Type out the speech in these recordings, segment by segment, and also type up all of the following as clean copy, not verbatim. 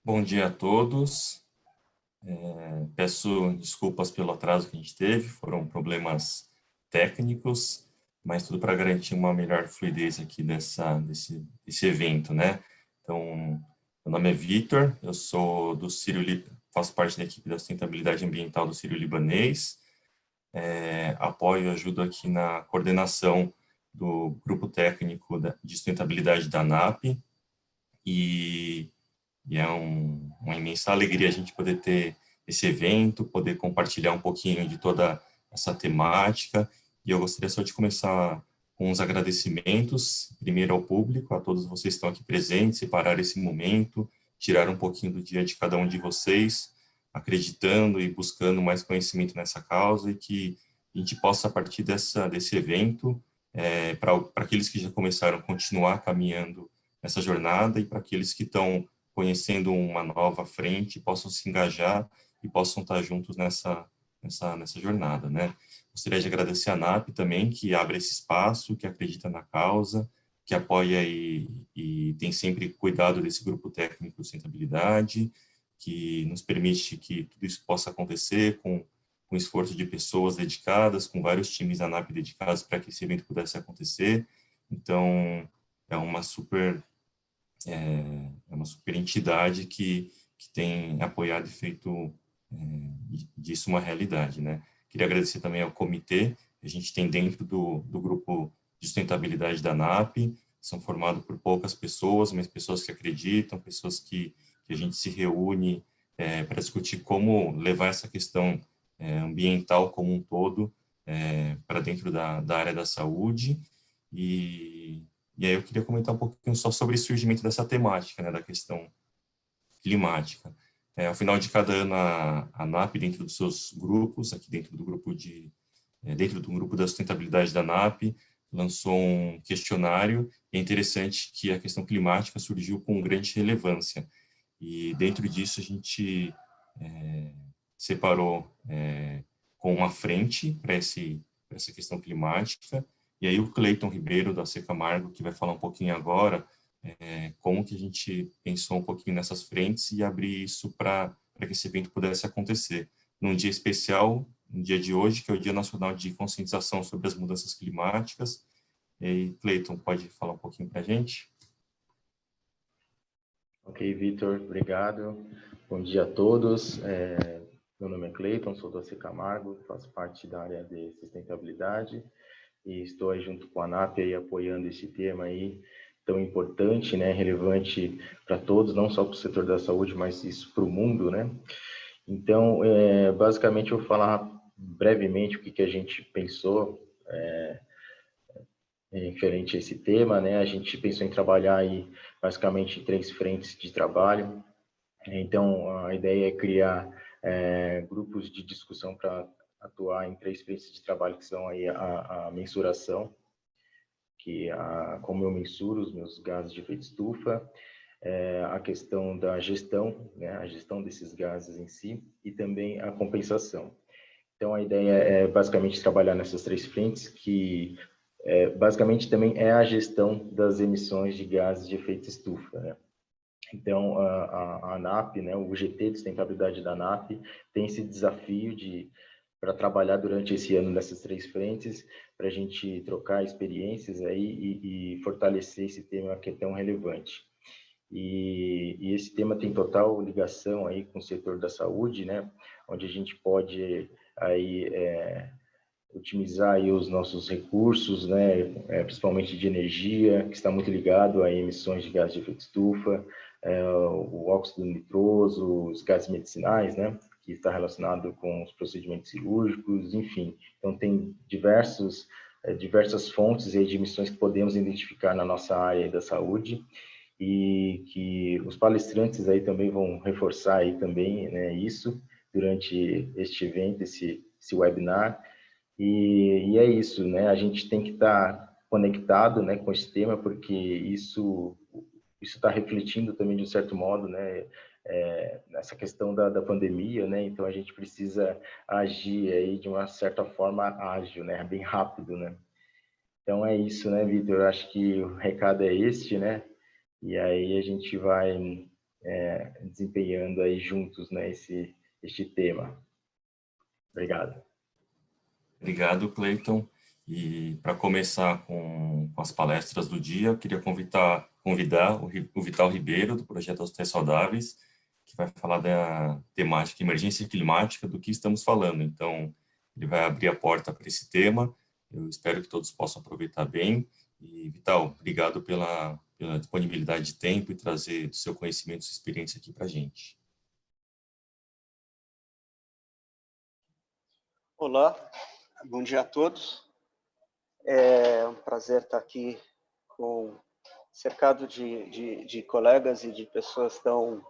Bom dia a todos. Peço desculpas pelo atraso que a gente teve, foram problemas técnicos, mas tudo para garantir uma melhor fluidez aqui desse evento, né? Então, meu nome é Vitor, eu sou do faço parte da equipe da sustentabilidade ambiental do Sírio-Libanês, apoio e ajudo aqui na coordenação do grupo técnico de sustentabilidade da ANAP, e é uma imensa alegria a gente poder ter esse evento, poder compartilhar um pouquinho de toda essa temática. E eu gostaria só de começar com uns agradecimentos, primeiro ao público, a todos vocês que estão aqui presentes, separar esse momento, tirar um pouquinho do dia de cada um de vocês, acreditando e buscando mais conhecimento nessa causa e que a gente possa, a partir desse evento, para aqueles que já começaram, continuar caminhando nessa jornada e para aqueles que estão conhecendo uma nova frente, possam se engajar e possam estar juntos nessa jornada, né? Gostaria de agradecer a ANAP também, que abre esse espaço, que acredita na causa, que apoia e tem sempre cuidado desse grupo técnico de sustentabilidade, que nos permite que tudo isso possa acontecer com esforço de pessoas dedicadas, com vários times da ANAP dedicados para que esse evento pudesse acontecer. Então, é uma super entidade que tem apoiado e feito disso uma realidade, né? Queria agradecer também ao comitê, a gente tem dentro do grupo de sustentabilidade da ANAP, são formados por poucas pessoas, mas pessoas que acreditam, pessoas que a gente se reúne para discutir como levar essa questão ambiental como um todo para dentro da área da saúde. E aí eu queria comentar um pouquinho só sobre o surgimento dessa temática, né, da questão climática. Ao final de cada ano, a ANAP, dentro dos seus grupos, aqui dentro do grupo da sustentabilidade da ANAP, lançou um questionário. É interessante que a questão climática surgiu com grande relevância. E dentro disso a gente separou com uma frente para essa questão climática. E aí o Cleiton Ribeiro, da Secamargo, que vai falar um pouquinho agora, como que a gente pensou um pouquinho nessas frentes e abrir isso para que esse evento pudesse acontecer. Num dia especial, no dia de hoje, que é o Dia Nacional de Conscientização sobre as Mudanças Climáticas. E aí, Cleiton, pode falar um pouquinho para a gente? Ok, Vitor, obrigado. Bom dia a todos. Meu nome é Cleiton, sou do AC Camargo, faço parte da área de sustentabilidade e estou aí junto com a ANAP aí apoiando esse tema aí tão importante, né, relevante para todos, não só para o setor da saúde, mas isso para o mundo, né? Então, basicamente eu vou falar brevemente o que a gente pensou referente a esse tema, né? A gente pensou em trabalhar aí basicamente em 3 frentes de trabalho. Então, a ideia é criar grupos de discussão para atuar em 3 frentes de trabalho, que são aí a mensuração, que como eu mensuro os meus gases de efeito estufa, a questão da gestão, né, a gestão desses gases em si, e também a compensação. Então, a ideia é basicamente trabalhar nessas 3 frentes, que basicamente também é a gestão das emissões de gases de efeito estufa, né? Então, a ANAP, né, o GT de sustentabilidade da ANAP, tem esse desafio para trabalhar durante esse ano nessas 3 frentes, para a gente trocar experiências aí e fortalecer esse tema que é tão relevante. E esse tema tem total ligação aí com o setor da saúde, né, onde a gente pode aí otimizar aí os nossos recursos, né, principalmente de energia, que está muito ligado a emissões de gases de efeito estufa, o óxido nitroso, os gases medicinais, né, que está relacionado com os procedimentos cirúrgicos, enfim. Então, tem diversas fontes aí de emissões que podemos identificar na nossa área da saúde e que os palestrantes aí também vão reforçar aí também, né, isso durante este evento, esse webinar. E é isso, né? A gente tem que estar conectado, né, com esse tema, porque isso está refletindo também de um certo modo, né, nessa questão da pandemia, né? Então a gente precisa agir aí de uma certa forma ágil, né, bem rápido, né? Então é isso, né, Vitor? Eu acho que o recado é este, né? E aí a gente vai desempenhando aí juntos, né, este tema. Obrigado. Obrigado, Cleiton. E para começar com as palestras do dia, eu queria convidar o Vital Ribeiro, do Projeto Hospitais Saudáveis, que vai falar da temática emergência climática, do que estamos falando. Então, ele vai abrir a porta para esse tema. Eu espero que todos possam aproveitar bem. E, Vital, obrigado pela disponibilidade de tempo e trazer o seu conhecimento e sua experiência aqui para a gente. Olá, bom dia a todos. É um prazer estar aqui cercado de colegas e de pessoas tão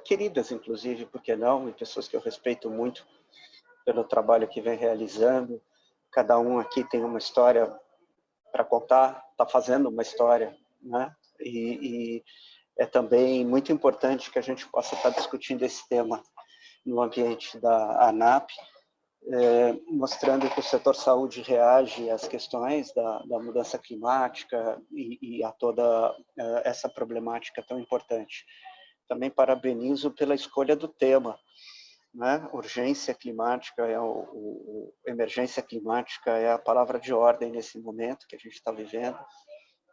queridas, inclusive, por que não, e pessoas que eu respeito muito pelo trabalho que vem realizando. Cada um aqui tem uma história para contar, está fazendo uma história, né? E é também muito importante que a gente possa estar discutindo esse tema no ambiente da ANAP, mostrando que o setor saúde reage às questões da mudança climática e a toda essa problemática tão importante. Também parabenizo pela escolha do tema, né? Urgência climática, emergência climática é a palavra de ordem nesse momento que a gente está vivendo.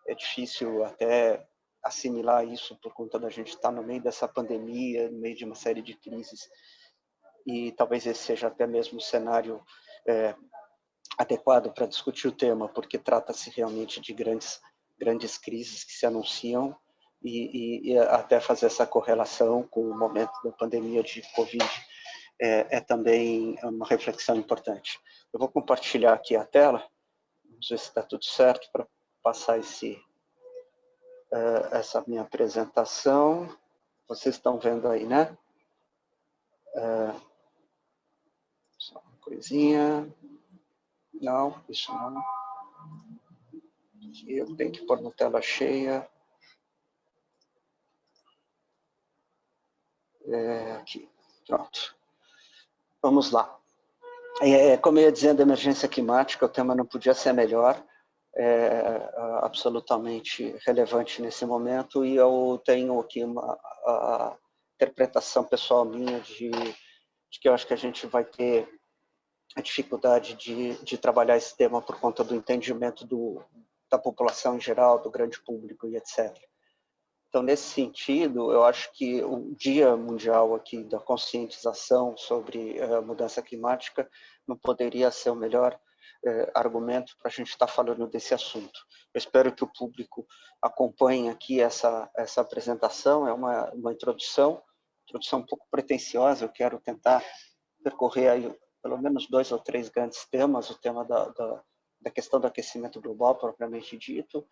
É difícil até assimilar isso por conta da gente estar no meio dessa pandemia, no meio de uma série de crises, e talvez esse seja até mesmo o cenário adequado para discutir o tema, porque trata-se realmente de grandes crises que se anunciam e até fazer essa correlação com o momento da pandemia de Covid é também uma reflexão importante. Eu vou compartilhar aqui a tela, vamos ver se está tudo certo para passar essa minha apresentação. Vocês estão vendo aí, né? Só uma coisinha. Não, isso não. Aqui eu tenho que pôr na tela cheia. Aqui, pronto. Vamos lá. Como eu ia dizendo, emergência climática, o tema não podia ser melhor, absolutamente relevante nesse momento, e eu tenho aqui uma interpretação pessoal minha de que eu acho que a gente vai ter a dificuldade de trabalhar esse tema por conta do entendimento da população em geral, do grande público e etc. Então, nesse sentido, eu acho que o Dia Mundial aqui da conscientização sobre mudança climática não poderia ser o melhor argumento para a gente estar falando desse assunto. Eu espero que o público acompanhe aqui essa apresentação. É uma introdução um pouco pretensiosa. Eu quero tentar percorrer aí pelo menos 2 ou 3 grandes temas: o tema da questão do aquecimento global propriamente dito,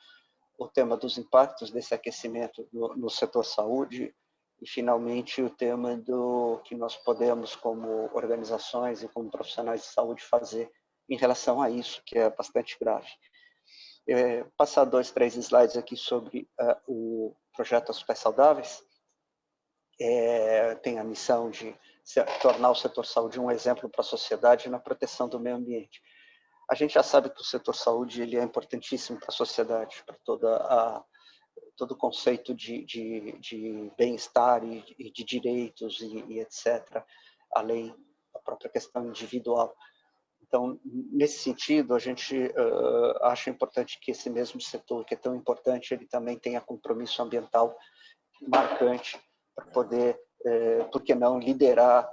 o tema dos impactos desse aquecimento no setor saúde e, finalmente, o tema do que nós podemos, como organizações e como profissionais de saúde, fazer em relação a isso, que é bastante grave. Passar 2, 3 slides aqui sobre o projeto Hospitais Saudáveis. Tem a missão de tornar o setor saúde um exemplo para a sociedade na proteção do meio ambiente. A gente já sabe que o setor saúde ele é importantíssimo para a sociedade, para todo o conceito de bem-estar e de direitos e etc., além da própria questão individual. Então, nesse sentido, a gente acha importante que esse mesmo setor, que é tão importante, ele também tenha compromisso ambiental marcante para poder, por que não, liderar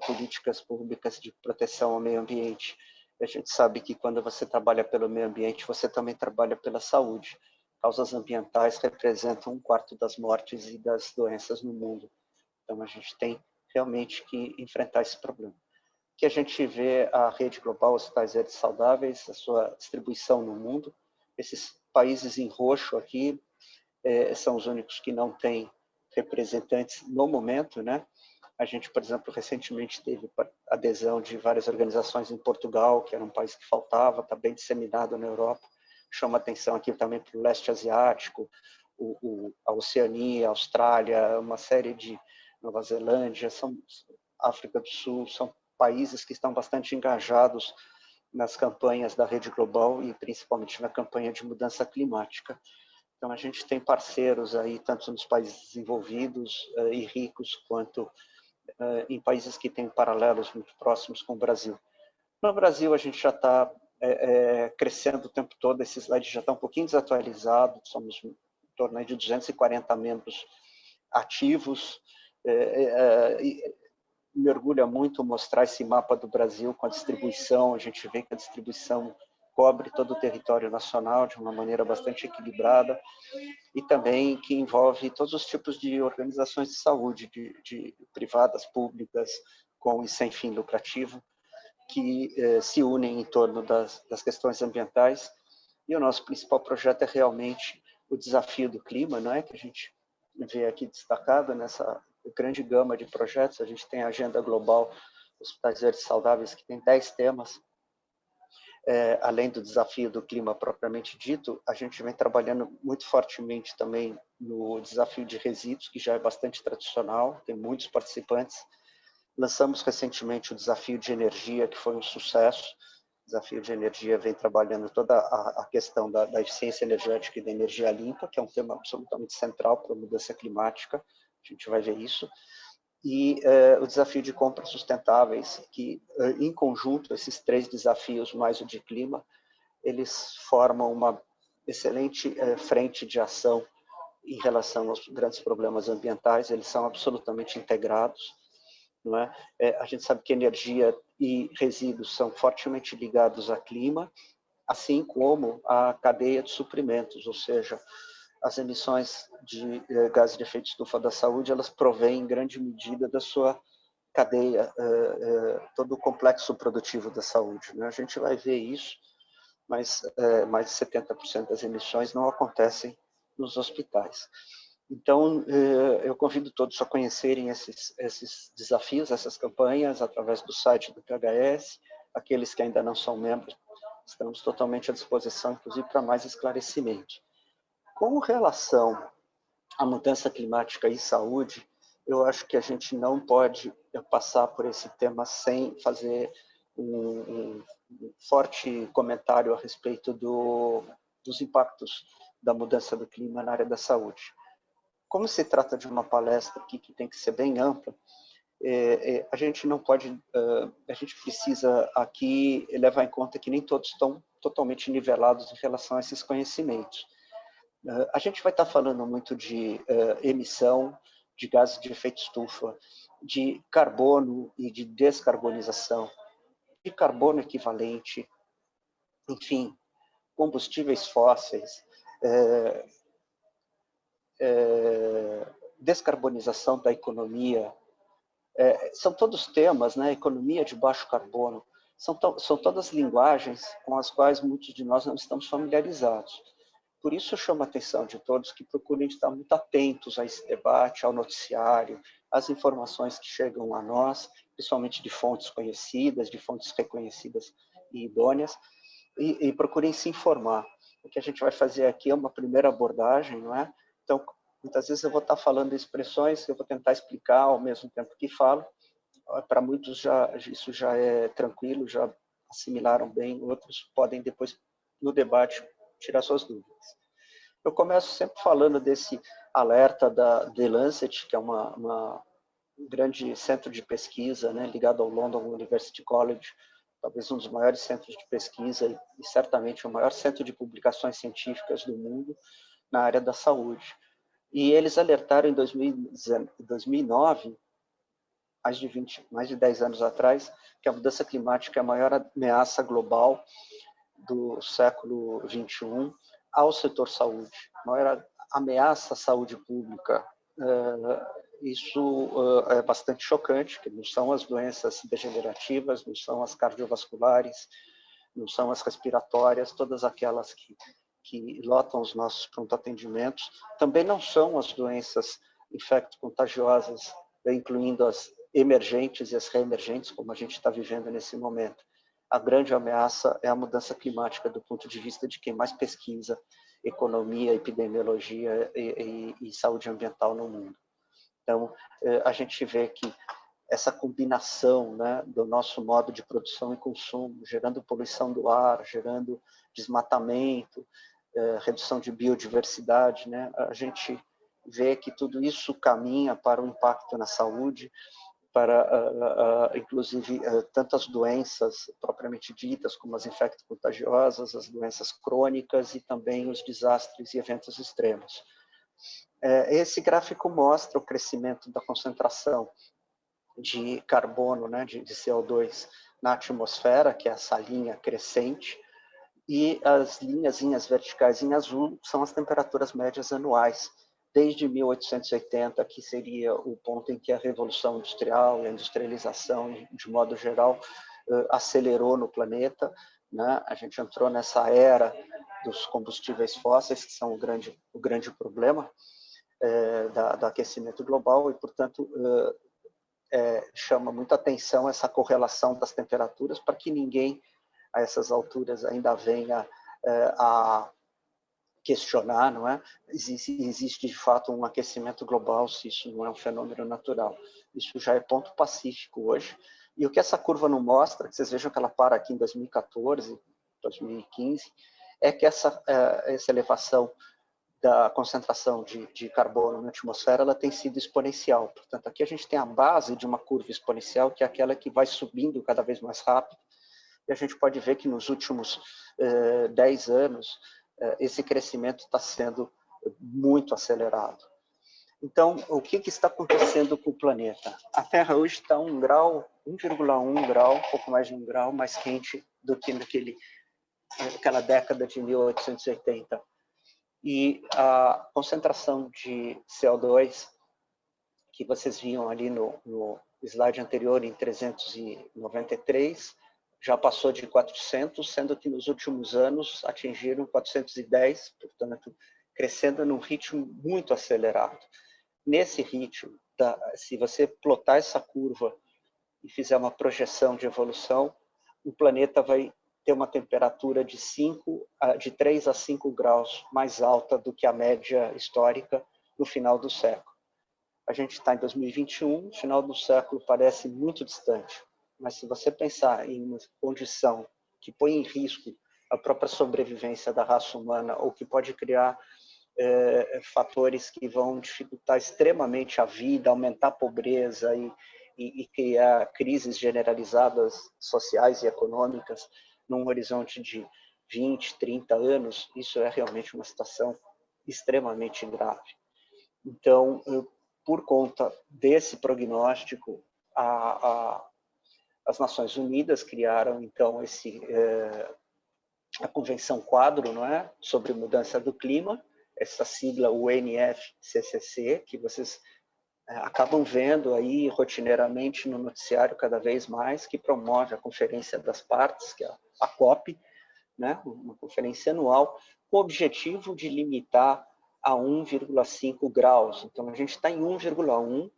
políticas públicas de proteção ao meio ambiente. A gente sabe que quando você trabalha pelo meio ambiente, você também trabalha pela saúde. Causas ambientais representam 1/4 das mortes e das doenças no mundo. Então, a gente tem realmente que enfrentar esse problema. Que a gente vê a rede global Hospitais Verdes Saudáveis, a sua distribuição no mundo. Esses países em roxo aqui são os únicos que não têm representantes no momento, né? A gente, por exemplo, recentemente teve adesão de várias organizações em Portugal, que era um país que faltava, está bem disseminado na Europa. Chama atenção aqui também para o leste asiático, a Oceania, a Austrália, uma série de Nova Zelândia, África do Sul, são países que estão bastante engajados nas campanhas da rede global e principalmente na campanha de mudança climática. Então, a gente tem parceiros aí, tanto nos países desenvolvidos e ricos, quanto em países que têm paralelos muito próximos com o Brasil. No Brasil, a gente já está crescendo o tempo todo, esse slide já está um pouquinho desatualizado, somos em torno de 240 membros ativos, me orgulha muito mostrar esse mapa do Brasil com a distribuição, a gente vê que a distribuição cobre todo o território nacional de uma maneira bastante equilibrada e também que envolve todos os tipos de organizações de saúde, de privadas, públicas, com e sem fim lucrativo, que se unem em torno das questões ambientais. E o nosso principal projeto é realmente o desafio do clima, não é? Que a gente vê aqui destacado nessa grande gama de projetos. A gente tem a Agenda Global Hospitais Verdes Saudáveis, que tem 10 temas. Além do desafio do clima propriamente dito, a gente vem trabalhando muito fortemente também no desafio de resíduos, que já é bastante tradicional, tem muitos participantes. Lançamos recentemente o desafio de energia, que foi um sucesso. O desafio de energia vem trabalhando toda a questão da eficiência energética e da energia limpa, que é um tema absolutamente central para a mudança climática. A gente vai ver isso. E o desafio de compras sustentáveis, que em conjunto, esses 3 desafios mais o de clima, eles formam uma excelente frente de ação em relação aos grandes problemas ambientais, eles são absolutamente integrados. Não é? A gente sabe que energia e resíduos são fortemente ligados ao clima, assim como a cadeia de suprimentos, ou seja, as emissões de gases de efeito estufa da saúde, elas provêm em grande medida da sua cadeia, todo o complexo produtivo da saúde. Né? A gente vai ver isso, mas mais de 70% das emissões não acontecem nos hospitais. Então, eu convido todos a conhecerem esses desafios, essas campanhas, através do site do PHS. Aqueles que ainda não são membros, estamos totalmente à disposição, inclusive, para mais esclarecimentos. Com relação à mudança climática e saúde, eu acho que a gente não pode passar por esse tema sem fazer um forte comentário a respeito dos impactos da mudança do clima na área da saúde. Como se trata de uma palestra aqui que tem que ser bem ampla, a gente não pode, a gente precisa aqui levar em conta que nem todos estão totalmente nivelados em relação a esses conhecimentos. A gente vai estar falando muito de emissão de gases de efeito estufa, de carbono e de descarbonização, de carbono equivalente, enfim, combustíveis fósseis, descarbonização da economia, são todos temas, né? Economia de baixo carbono, são todas linguagens com as quais muitos de nós não estamos familiarizados. Por isso eu chamo a atenção de todos que procurem estar muito atentos a esse debate, ao noticiário, às informações que chegam a nós, principalmente de fontes conhecidas, de fontes reconhecidas e idôneas, e procurem se informar. O que a gente vai fazer aqui é uma primeira abordagem, não é? Então, muitas vezes eu vou estar falando expressões que eu vou tentar explicar ao mesmo tempo que falo. Para muitos isso já é tranquilo, já assimilaram bem, outros podem depois, no debate, tirar suas dúvidas. Eu começo sempre falando desse alerta da The Lancet, que é um grande centro de pesquisa, né, ligado ao London University College, talvez um dos maiores centros de pesquisa e certamente o maior centro de publicações científicas do mundo na área da saúde. E eles alertaram em 2009, mais de 10 anos atrás, que a mudança climática é a maior ameaça global do século XXI ao setor saúde, a maior ameaça à saúde pública. Isso é bastante chocante, que não são as doenças degenerativas, não são as cardiovasculares, não são as respiratórias, todas aquelas que lotam os nossos pronto-atendimentos, também não são as doenças infecto-contagiosas, incluindo as emergentes e as reemergentes, como a gente está vivendo nesse momento. A grande ameaça é a mudança climática do ponto de vista de quem mais pesquisa economia, epidemiologia e saúde ambiental no mundo. Então, a gente vê que essa combinação, né, do nosso modo de produção e consumo, gerando poluição do ar, gerando desmatamento, redução de biodiversidade, né? A gente vê que tudo isso caminha para o impacto na saúde, para, inclusive, tantas doenças propriamente ditas, como as infecto-contagiosas, as doenças crônicas e também os desastres e eventos extremos. Esse gráfico mostra o crescimento da concentração de carbono, né, de CO2 na atmosfera, que é essa linha crescente, e as linhazinhas verticais em azul são as temperaturas médias anuais, desde 1880, que seria o ponto em que a Revolução Industrial e a industrialização, de modo geral, acelerou no planeta, né? A gente entrou nessa era dos combustíveis fósseis, que são o grande problema do aquecimento global, e, portanto, chama muita atenção essa correlação das temperaturas, para que ninguém, a essas alturas, ainda venha a questionar, não é? Existe de fato um aquecimento global, se isso não é um fenômeno natural. Isso já é ponto pacífico hoje. E o que essa curva não mostra, que vocês vejam que ela para aqui em 2014, 2015, é que essa elevação da concentração de carbono na atmosfera, ela tem sido exponencial. Portanto, aqui a gente tem a base de uma curva exponencial, que é aquela que vai subindo cada vez mais rápido. E a gente pode ver que nos últimos 10 anos, esse crescimento está sendo muito acelerado. Então, o que está acontecendo com o planeta? A Terra hoje está 1,1 grau, um pouco mais de 1 grau, mais quente do que naquela década de 1880. E a concentração de CO2, que vocês viam ali no slide anterior, em 393, já passou de 400, sendo que nos últimos anos atingiram 410, portanto, crescendo num ritmo muito acelerado. Nesse ritmo, se você plotar essa curva e fizer uma projeção de evolução, o planeta vai ter uma temperatura de 3 a 5 graus mais alta do que a média histórica no final do século. A gente está em 2021, o final do século parece muito distante. Mas se você pensar em uma condição que põe em risco a própria sobrevivência da raça humana, ou que pode criar fatores que vão dificultar extremamente a vida, aumentar a pobreza e criar crises generalizadas sociais e econômicas num horizonte de 20, 30 anos, isso é realmente uma situação extremamente grave. Então, por conta desse prognóstico, as Nações Unidas criaram, então, a Convenção Quadro, não é? Sobre Mudança do Clima, essa sigla UNFCCC, que vocês acabam vendo aí rotineiramente no noticiário cada vez mais, que promove a Conferência das Partes, que é a COP, né? Uma conferência anual, com o objetivo de limitar a 1,5 graus. Então, a gente está em 1,1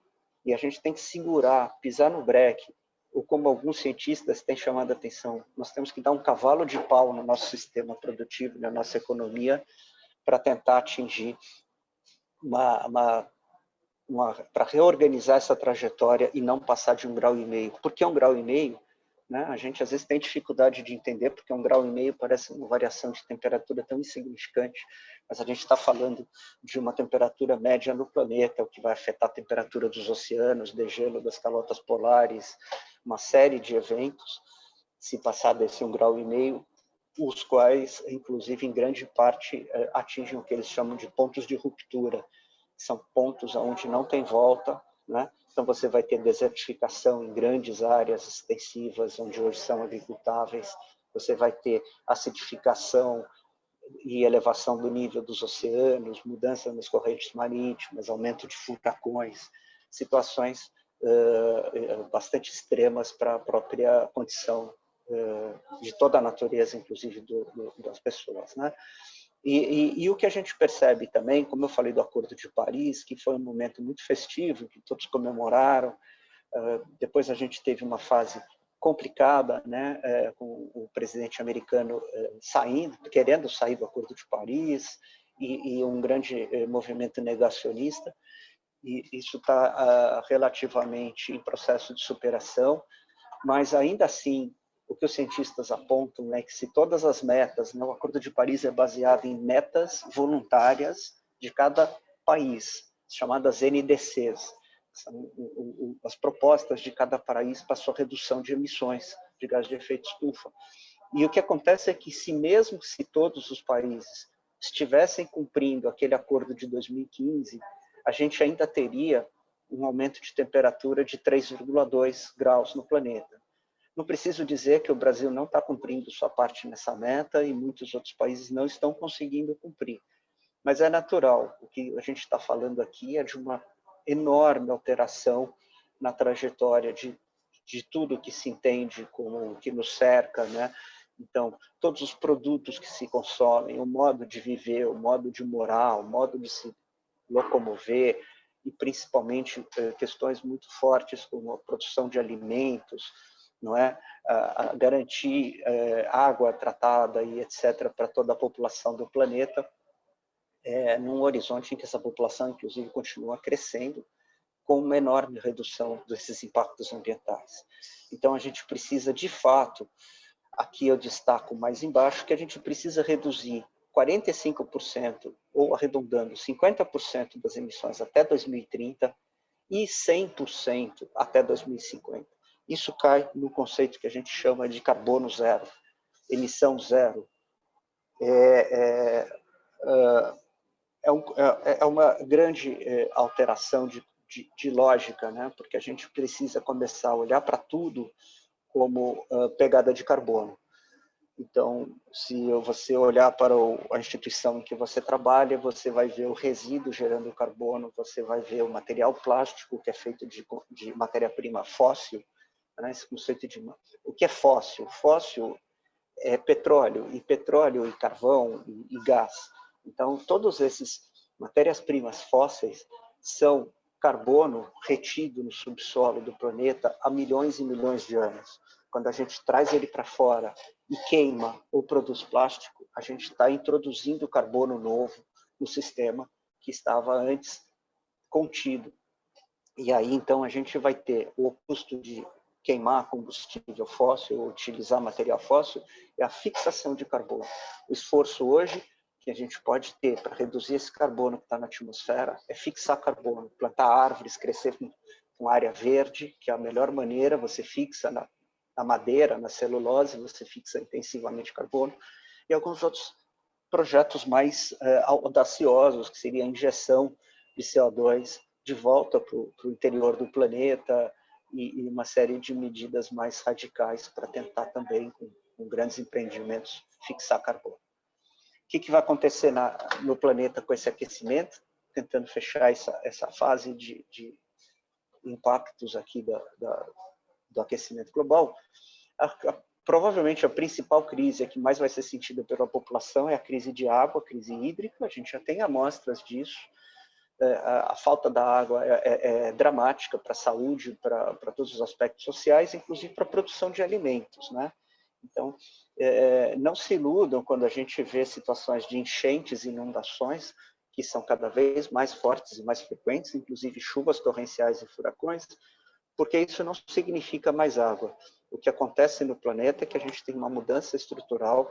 e a gente tem que segurar, pisar no breque, ou como alguns cientistas têm chamado a atenção, nós temos que dar um cavalo de pau no nosso sistema produtivo, na nossa economia, para tentar atingir para reorganizar essa trajetória e não passar de 1,5 graus. Por que 1,5 graus? Né? A gente às vezes tem dificuldade de entender, porque 1,5 graus parece uma variação de temperatura tão insignificante, mas a gente está falando de uma temperatura média no planeta, o que vai afetar a temperatura dos oceanos, degelo das calotas polares, uma série de eventos, se passar desse 1,5 graus, os quais, inclusive, em grande parte, atingem o que eles chamam de pontos de ruptura. São pontos onde não tem volta, né? Então você vai ter desertificação em grandes áreas extensivas, onde hoje são agricultáveis, você vai ter acidificação e elevação do nível dos oceanos, mudança nas correntes marítimas, aumento de furacões, situações bastante extremas para a própria condição de toda a natureza, inclusive das pessoas, né? E o que a gente percebe também, como eu falei do Acordo de Paris, que foi um momento muito festivo, que todos comemoraram, depois a gente teve uma fase complicada, né, com o presidente americano querendo sair do Acordo de Paris, e um grande movimento negacionista, e isso está relativamente em processo de superação, mas ainda assim o que os cientistas apontam é que se todas as metas, né, o Acordo de Paris é baseado em metas voluntárias de cada país, chamadas NDCs, são as propostas de cada país para sua redução de emissões de gás de efeito estufa. E o que acontece é que mesmo se todos os países estivessem cumprindo aquele acordo de 2015, a gente ainda teria um aumento de temperatura de 3,2 graus no planeta. Não preciso dizer que o Brasil não está cumprindo sua parte nessa meta e muitos outros países não estão conseguindo cumprir. Mas é natural, o que a gente está falando aqui é de uma enorme alteração na trajetória de tudo que se entende como que nos cerca, né? Então, todos os produtos que se consomem, o modo de viver, o modo de morar, o modo de se locomover, e principalmente questões muito fortes como a produção de alimentos, não é? A garantir água tratada e etc. para toda a população do planeta, num horizonte em que essa população, inclusive, continua crescendo, com uma enorme redução desses impactos ambientais. Então, a gente precisa, de fato, aqui eu destaco mais embaixo, que a gente precisa reduzir 45%, ou arredondando, 50% das emissões até 2030 e 100% até 2050. Isso cai no conceito que a gente chama de carbono zero, emissão zero. É uma grande alteração de lógica, né? Porque a gente precisa começar a olhar para tudo como pegada de carbono. Então, se você olhar para a instituição em que você trabalha, você vai ver o resíduo gerando carbono, você vai ver o material plástico, que é feito de matéria-prima fóssil, né? Esse conceito de... O que é fóssil? Fóssil é petróleo e carvão e gás. Então, todos esses matérias-primas fósseis são carbono retido no subsolo do planeta há milhões e milhões de anos. Quando a gente traz ele para fora e queima ou produz plástico, a gente está introduzindo carbono novo no sistema que estava antes contido. E aí, então, a gente vai ter o oposto de queimar combustível fóssil ou utilizar material fóssil, é a fixação de carbono. O esforço hoje que a gente pode ter para reduzir esse carbono que está na atmosfera é fixar carbono, plantar árvores, crescer com área verde, que é a melhor maneira, você fixa na madeira, na celulose, você fixa intensivamente carbono, e alguns outros projetos mais audaciosos, que seria a injeção de CO2 de volta para o interior do planeta e uma série de medidas mais radicais para tentar também, com grandes empreendimentos, fixar carbono. O que vai acontecer no planeta com esse aquecimento? Tentando fechar essa fase de impactos aqui do aquecimento global. Provavelmente a principal crise que mais vai ser sentida pela população é a crise de água, a crise hídrica. A gente já tem amostras disso. A falta da água é dramática para a saúde, para todos os aspectos sociais, inclusive para a produção de alimentos, né? Então, não se iludam quando a gente vê situações de enchentes e inundações, que são cada vez mais fortes e mais frequentes, inclusive chuvas torrenciais e furacões, porque isso não significa mais água. O que acontece no planeta é que a gente tem uma mudança estrutural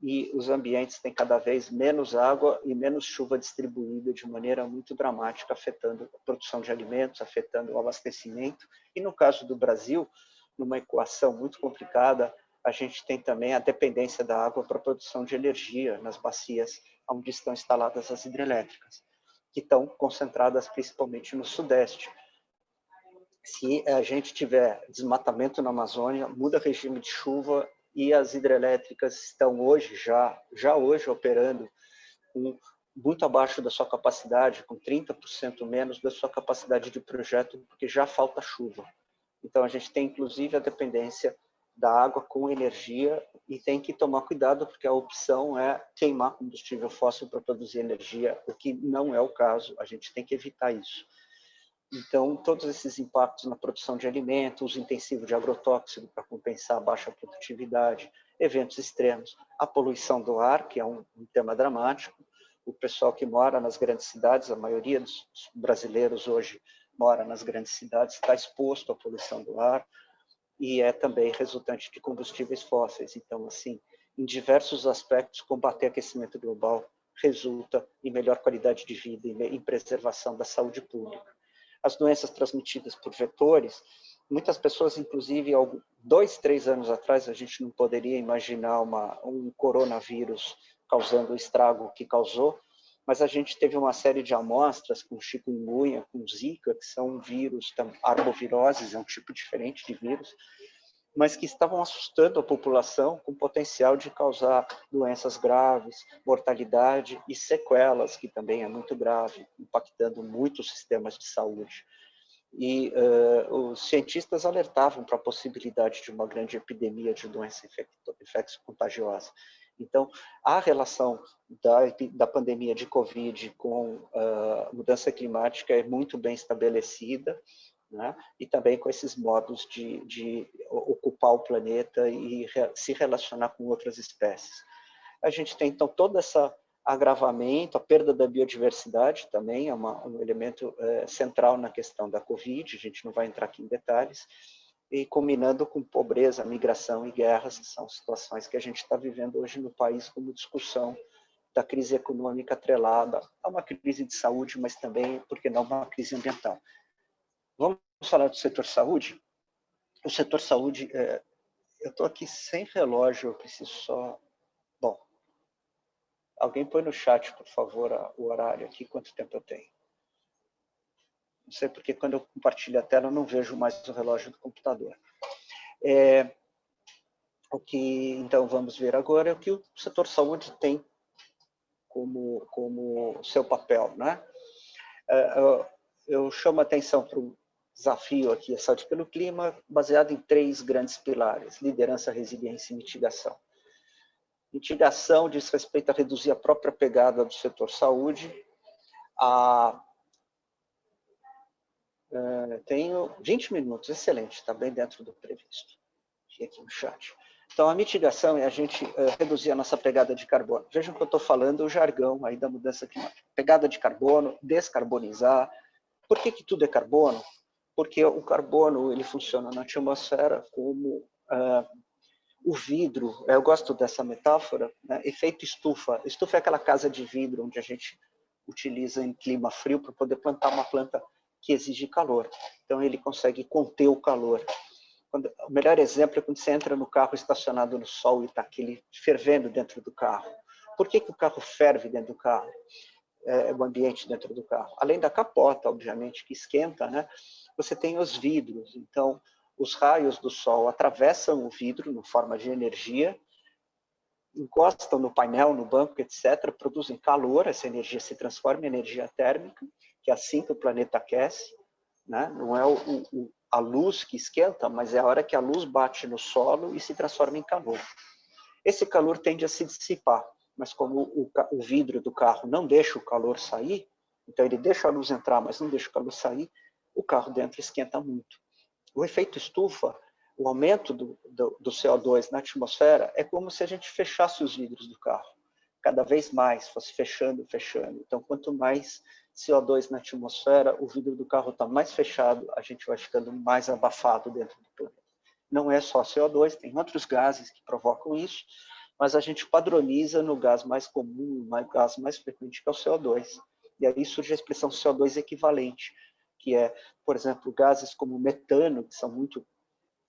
e os ambientes têm cada vez menos água e menos chuva distribuída de maneira muito dramática, afetando a produção de alimentos, afetando o abastecimento. E no caso do Brasil, numa equação muito complicada, a gente tem também a dependência da água para a produção de energia nas bacias onde estão instaladas as hidrelétricas, que estão concentradas principalmente no Sudeste. Se a gente tiver desmatamento na Amazônia, muda o regime de chuva e as hidrelétricas estão hoje, já hoje operando muito abaixo da sua capacidade, com 30% menos da sua capacidade de projeto, porque já falta chuva. Então, a gente tem, inclusive, a dependência da água com energia e tem que tomar cuidado, porque a opção é queimar combustível fóssil para produzir energia, o que não é o caso. A gente tem que evitar isso. Então, todos esses impactos na produção de alimentos, uso intensivo de agrotóxico para compensar a baixa produtividade, eventos extremos, a poluição do ar, que é um tema dramático. O pessoal que mora nas grandes cidades, a maioria dos brasileiros hoje mora nas grandes cidades, está exposto à poluição do ar. e é também resultante de combustíveis fósseis. Então, assim, em diversos aspectos, combater aquecimento global resulta em melhor qualidade de vida e em preservação da saúde pública. As doenças transmitidas por vetores, muitas pessoas, inclusive, 2, 3 anos atrás, a gente não poderia imaginar um coronavírus causando o estrago que causou, mas a gente teve uma série de amostras com chikungunya, com zika, que são vírus, arboviroses, é um tipo diferente de vírus, mas que estavam assustando a população com potencial de causar doenças graves, mortalidade e sequelas, que também é muito grave, impactando muito os sistemas de saúde. E os cientistas alertavam para a possibilidade de uma grande epidemia de doença infecto-contagiosa. Então, a relação da pandemia de Covid com a mudança climática é muito bem estabelecida, né? E também com esses modos de ocupar o planeta e se relacionar com outras espécies. A gente tem, então, todo esse agravamento, a perda da biodiversidade também é um elemento central na questão da Covid, a gente não vai entrar aqui em detalhes, e combinando com pobreza, migração e guerras, que são situações que a gente está vivendo hoje no país como discussão da crise econômica atrelada a uma crise de saúde, mas também, por que não, uma crise ambiental. Vamos falar do setor saúde? O setor saúde, eu estou aqui sem relógio, eu preciso só... Bom, alguém põe no chat, por favor, o horário aqui, quanto tempo eu tenho. Não sei porque quando eu compartilho a tela eu não vejo mais o relógio do computador. O que, então, vamos ver agora é o que o setor saúde tem como seu papel, né? Eu chamo a atenção para o desafio aqui, a saúde pelo clima, baseado em 3 grandes pilares: liderança, resiliência e mitigação. Mitigação diz respeito a reduzir a própria pegada do setor saúde. Tenho 20 minutos, excelente, está bem dentro do previsto. Aqui no chat. Então, a mitigação é a gente reduzir a nossa pegada de carbono. Vejam que eu estou falando o jargão aí da mudança climática. Pegada de carbono, descarbonizar. Por que tudo é carbono? Porque o carbono ele funciona na atmosfera como o vidro. Eu gosto dessa metáfora, né? Efeito estufa. Estufa é aquela casa de vidro onde a gente utiliza em clima frio para poder plantar uma planta que exige calor. Então, ele consegue conter o calor. O melhor exemplo é quando você entra no carro estacionado no sol e está aquele fervendo dentro do carro. Por que o carro ferve dentro do carro? O ambiente dentro do carro. Além da capota, obviamente, que esquenta, né? Você tem os vidros. Então, os raios do sol atravessam o vidro na forma de energia, encostam no painel, no banco, etc., produzem calor, essa energia se transforma em energia térmica, que é assim que o planeta aquece, né? Não é a luz que esquenta, mas é a hora que a luz bate no solo e se transforma em calor. Esse calor tende a se dissipar, mas como o vidro do carro não deixa o calor sair, então ele deixa a luz entrar, mas não deixa o calor sair, o carro dentro esquenta muito. O efeito estufa, o aumento do CO2 na atmosfera, é como se a gente fechasse os vidros do carro. Cada vez mais, fosse fechando. Então, quanto mais CO2 na atmosfera, o vidro do carro está mais fechado, a gente vai ficando mais abafado dentro do planeta. Não é só CO2, tem outros gases que provocam isso, mas a gente padroniza no gás mais comum, no gás mais frequente, que é o CO2. E aí surge a expressão CO2 equivalente, que é, por exemplo, gases como o metano, que são muito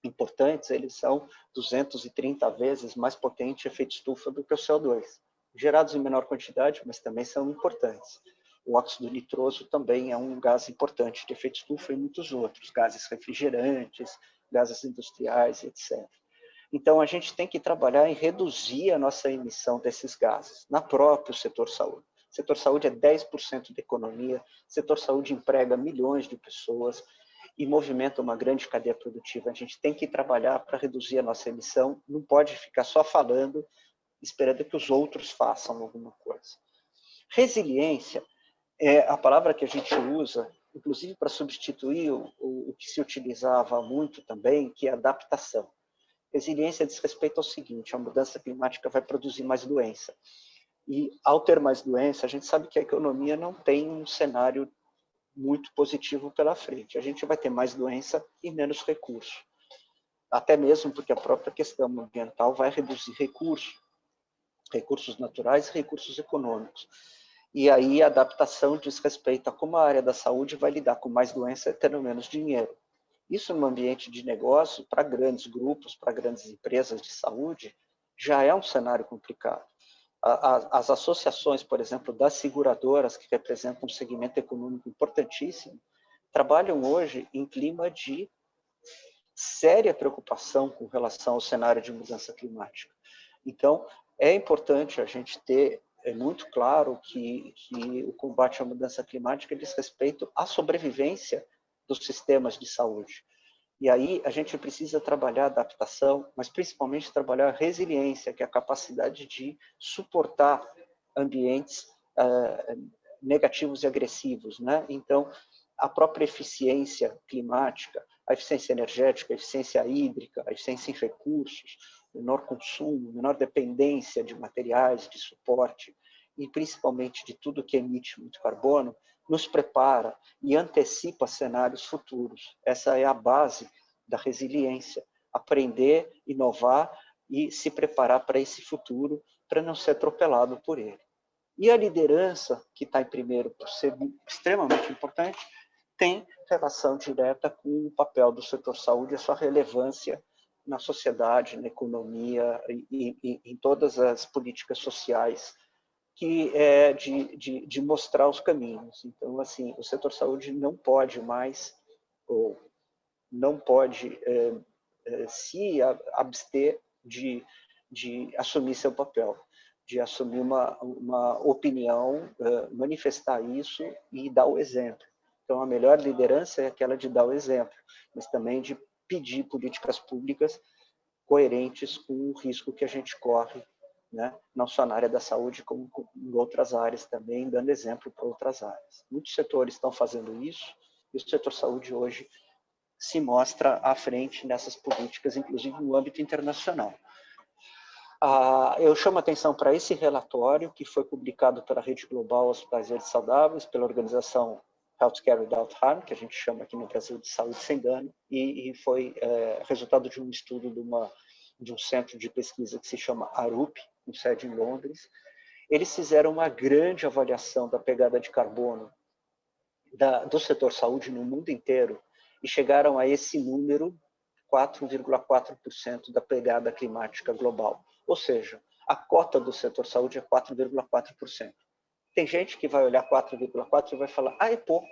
importantes, eles são 230 vezes mais potente efeito estufa do que o CO2. Gerados em menor quantidade, mas também são importantes. O óxido nitroso também é um gás importante de efeito estufa e muitos outros, gases refrigerantes, gases industriais, etc. Então, a gente tem que trabalhar em reduzir a nossa emissão desses gases, na próprio setor saúde. O setor saúde é 10% da economia, o setor saúde emprega milhões de pessoas e movimenta uma grande cadeia produtiva. A gente tem que trabalhar para reduzir a nossa emissão, não pode ficar só falando, esperando que os outros façam alguma coisa. Resiliência é a palavra que a gente usa, inclusive para substituir o que se utilizava muito também, que é adaptação. Resiliência diz respeito ao seguinte: a mudança climática vai produzir mais doença. E, ao ter mais doença, a gente sabe que a economia não tem um cenário muito positivo pela frente. A gente vai ter mais doença e menos recurso. até mesmo porque a própria questão ambiental vai reduzir recursos naturais e recursos econômicos. E aí a adaptação diz respeito a como a área da saúde vai lidar com mais doença tendo menos dinheiro. Isso no ambiente de negócio, para grandes grupos, para grandes empresas de saúde, já é um cenário complicado. As associações, por exemplo, das seguradoras, que representam um segmento econômico importantíssimo, trabalham hoje em clima de séria preocupação com relação ao cenário de mudança climática. Então, é importante a gente ter muito claro que o combate à mudança climática diz respeito à sobrevivência dos sistemas de saúde. E aí a gente precisa trabalhar adaptação, mas principalmente trabalhar resiliência, que é a capacidade de suportar ambientes negativos e agressivos, né? Então, a própria eficiência climática, a eficiência energética, a eficiência hídrica, a eficiência em recursos, menor consumo, menor dependência de materiais, de suporte, e principalmente de tudo que emite muito carbono, nos prepara e antecipa cenários futuros. Essa é a base da resiliência, aprender, inovar e se preparar para esse futuro, para não ser atropelado por ele. E a liderança, que está em primeiro por ser extremamente importante, tem relação direta com o papel do setor saúde e a sua relevância na sociedade, na economia e em todas as políticas sociais, que é de mostrar os caminhos. Então, assim, o setor saúde não pode mais, ou não pode se abster de assumir seu papel, de assumir uma opinião, manifestar isso e dar o exemplo. Então, a melhor liderança é aquela de dar o exemplo, mas também de pedir políticas públicas coerentes com o risco que a gente corre, né? Não só na área da saúde, como em outras áreas também, dando exemplo para outras áreas. Muitos setores estão fazendo isso, e o setor saúde hoje se mostra à frente nessas políticas, inclusive no âmbito internacional. Eu chamo a atenção para esse relatório, que foi publicado pela Rede Global Hospitais Verdes Saudáveis, pela organização Healthcare Without Harm, que a gente chama aqui no Brasil de Saúde Sem Dano, e foi resultado de um estudo de um centro de pesquisa que se chama ARUP, com sede em Londres. Eles fizeram uma grande avaliação da pegada de carbono do setor saúde no mundo inteiro e chegaram a esse número, 4,4% da pegada climática global. Ou seja, a cota do setor saúde é 4,4%. Tem gente que vai olhar 4,4% e vai falar, é pouco.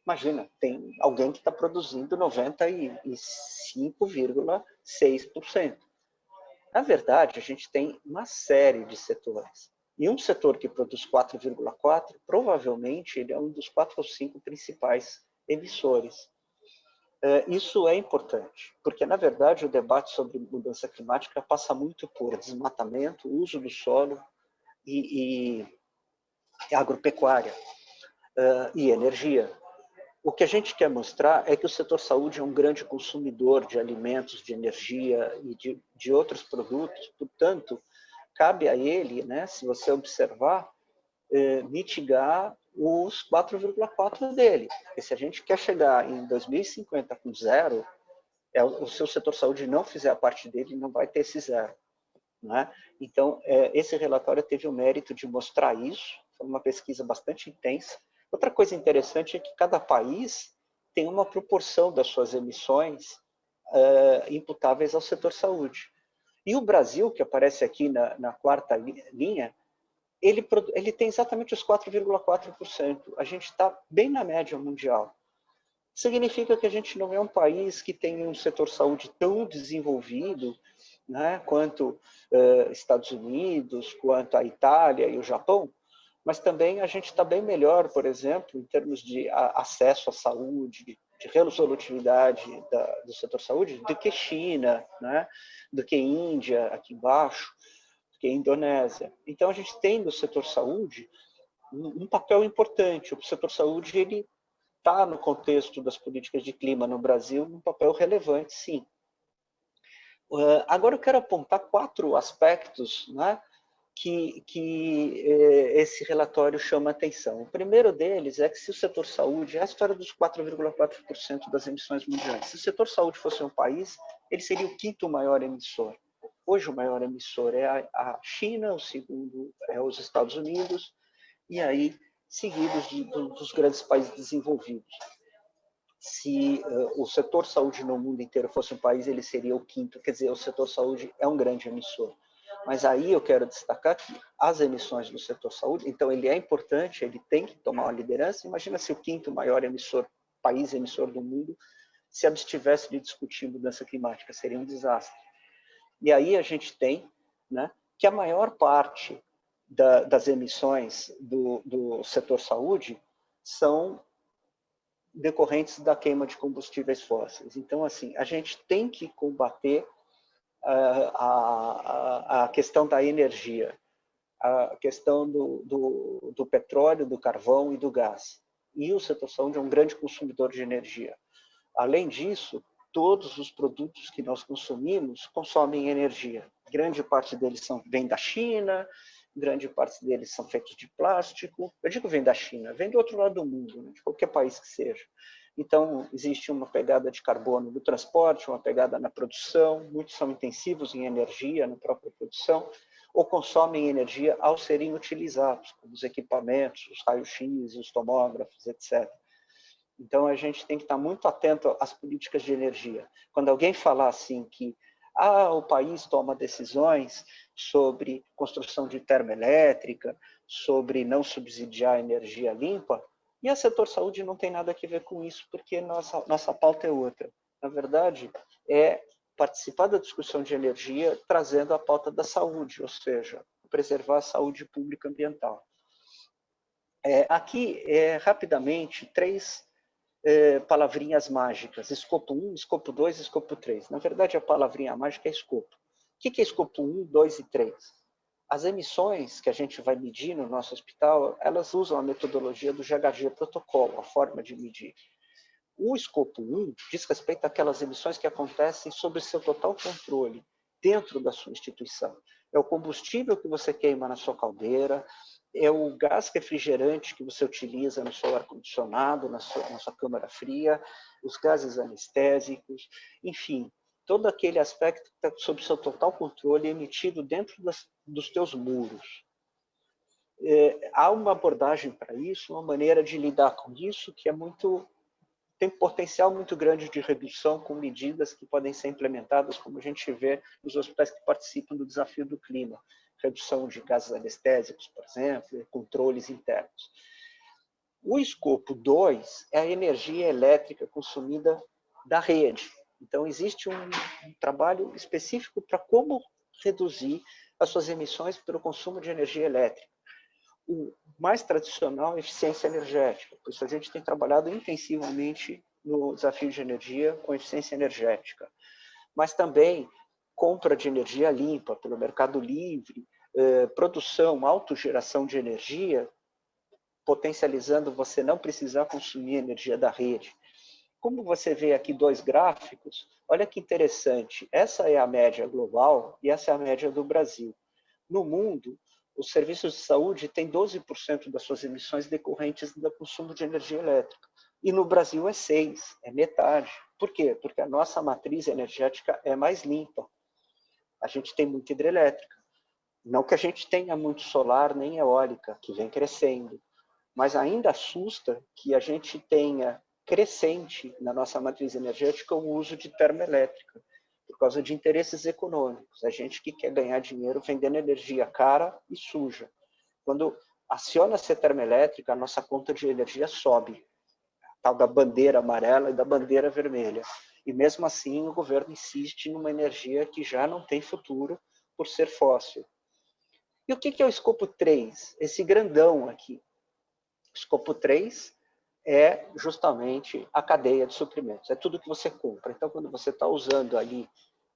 Imagina, tem alguém que está produzindo 95,6%. Na verdade, a gente tem uma série de setores. E um setor que produz 4,4%, provavelmente, ele é um dos 4 ou 5 principais emissores. Isso é importante, porque, na verdade, o debate sobre mudança climática passa muito por desmatamento, uso do solo e agropecuária e energia. O que a gente quer mostrar é que o setor saúde é um grande consumidor de alimentos, de energia e de outros produtos, portanto, cabe a ele, né, se você observar, mitigar os 4,4% dele. Porque se a gente quer chegar em 2050 com zero, o seu setor saúde não fizer a parte dele, não vai ter esse zero. Né? Então, esse relatório teve o mérito de mostrar isso, foi uma pesquisa bastante intensa. Outra coisa interessante é que cada país tem uma proporção das suas emissões imputáveis ao setor saúde. E o Brasil, que aparece aqui na quarta linha, ele tem exatamente os 4,4%. A gente está bem na média mundial. Significa que a gente não é um país que tem um setor saúde tão desenvolvido, né, quanto Estados Unidos, quanto a Itália e o Japão, mas também a gente está bem melhor, por exemplo, em termos de acesso à saúde, de resolutividade do setor saúde, do que China, né, do que Índia, aqui embaixo, do que Indonésia. Então, a gente tem no setor saúde um papel importante. O setor saúde ele está no contexto das políticas de clima no Brasil um papel relevante, sim. Agora eu quero apontar 4 aspectos, né, que esse relatório chama a atenção. O primeiro deles é que se o setor saúde, é a história dos 4,4% das emissões mundiais, se o setor saúde fosse um país, ele seria o quinto maior emissor. Hoje o maior emissor é a China, o segundo é os Estados Unidos, e aí seguidos dos grandes países desenvolvidos. Se o setor saúde no mundo inteiro fosse um país, ele seria o quinto, quer dizer, o setor saúde é um grande emissor. Mas aí eu quero destacar que as emissões do setor saúde, então ele é importante, ele tem que tomar uma liderança. Imagina se o quinto maior emissor, país emissor do mundo, se abstivesse de discutir mudança climática, seria um desastre. E aí a gente tem, né, que a maior parte das emissões do setor saúde são decorrentes da queima de combustíveis fósseis. Então, assim, a gente tem que combater a questão da energia, a questão do petróleo, do carvão e do gás. E o setor saúde é um grande consumidor de energia. Além disso, todos os produtos que nós consumimos consomem energia. Grande parte deles vem da China, grande parte deles são feitos de plástico. Eu digo vem da China, vem do outro lado do mundo, né, de qualquer país que seja. Então, existe uma pegada de carbono no transporte, uma pegada na produção, muitos são intensivos em energia na própria produção, ou consomem energia ao serem utilizados, como os equipamentos, os raios-x, os tomógrafos, etc. Então, a gente tem que estar muito atento às políticas de energia. Quando alguém falar assim que o país toma decisões sobre construção de termoelétrica, sobre não subsidiar a energia limpa, e a setor saúde não tem nada a ver com isso, porque nossa pauta é outra. Na verdade, é participar da discussão de energia trazendo a pauta da saúde, ou seja, preservar a saúde pública ambiental. Aqui, rapidamente, 3 palavrinhas mágicas, escopo 1, escopo 2 e escopo 3. Na verdade, a palavrinha mágica é escopo. O que é escopo 1, 2 e 3? As emissões que a gente vai medir no nosso hospital, elas usam a metodologia do GHG protocolo, a forma de medir. O escopo 1 diz respeito àquelas emissões que acontecem sob seu total controle, dentro da sua instituição. É o combustível que você queima na sua caldeira, é o gás refrigerante que você utiliza no seu ar-condicionado, na sua câmara fria, os gases anestésicos, enfim, todo aquele aspecto que está sob seu total controle emitido dentro dos teus muros. Há uma abordagem para isso, uma maneira de lidar com isso que tem potencial muito grande de redução com medidas que podem ser implementadas, como a gente vê nos hospitais que participam do desafio do clima. Redução de gases anestésicos, por exemplo, controles internos. O escopo 2 é a energia elétrica consumida da rede. Então, existe um trabalho específico para como reduzir as suas emissões pelo consumo de energia elétrica. O mais tradicional é a eficiência energética, por isso a gente tem trabalhado intensivamente no desafio de energia com eficiência energética. Mas também compra de energia limpa pelo mercado livre, produção, autogeração de energia, potencializando você não precisar consumir energia da rede. Como você vê aqui 2 gráficos, olha que interessante, essa é a média global e essa é a média do Brasil. No mundo, os serviços de saúde têm 12% das suas emissões decorrentes do consumo de energia elétrica. E no Brasil é 6%, é metade. Por quê? Porque a nossa matriz energética é mais limpa. A gente tem muita hidrelétrica. Não que a gente tenha muito solar nem eólica, que vem crescendo. Mas ainda assusta que a gente tenha crescente na nossa matriz energética o uso de termoelétrica, por causa de interesses econômicos. A gente que quer ganhar dinheiro vendendo energia cara e suja. Quando aciona-se a termoelétrica, a nossa conta de energia sobe. A tal da bandeira amarela e da bandeira vermelha. E mesmo assim, o governo insiste numa energia que já não tem futuro por ser fóssil. E o que é o escopo 3? Esse grandão aqui. O escopo 3 é justamente a cadeia de suprimentos. É tudo que você compra. Então, quando você está usando ali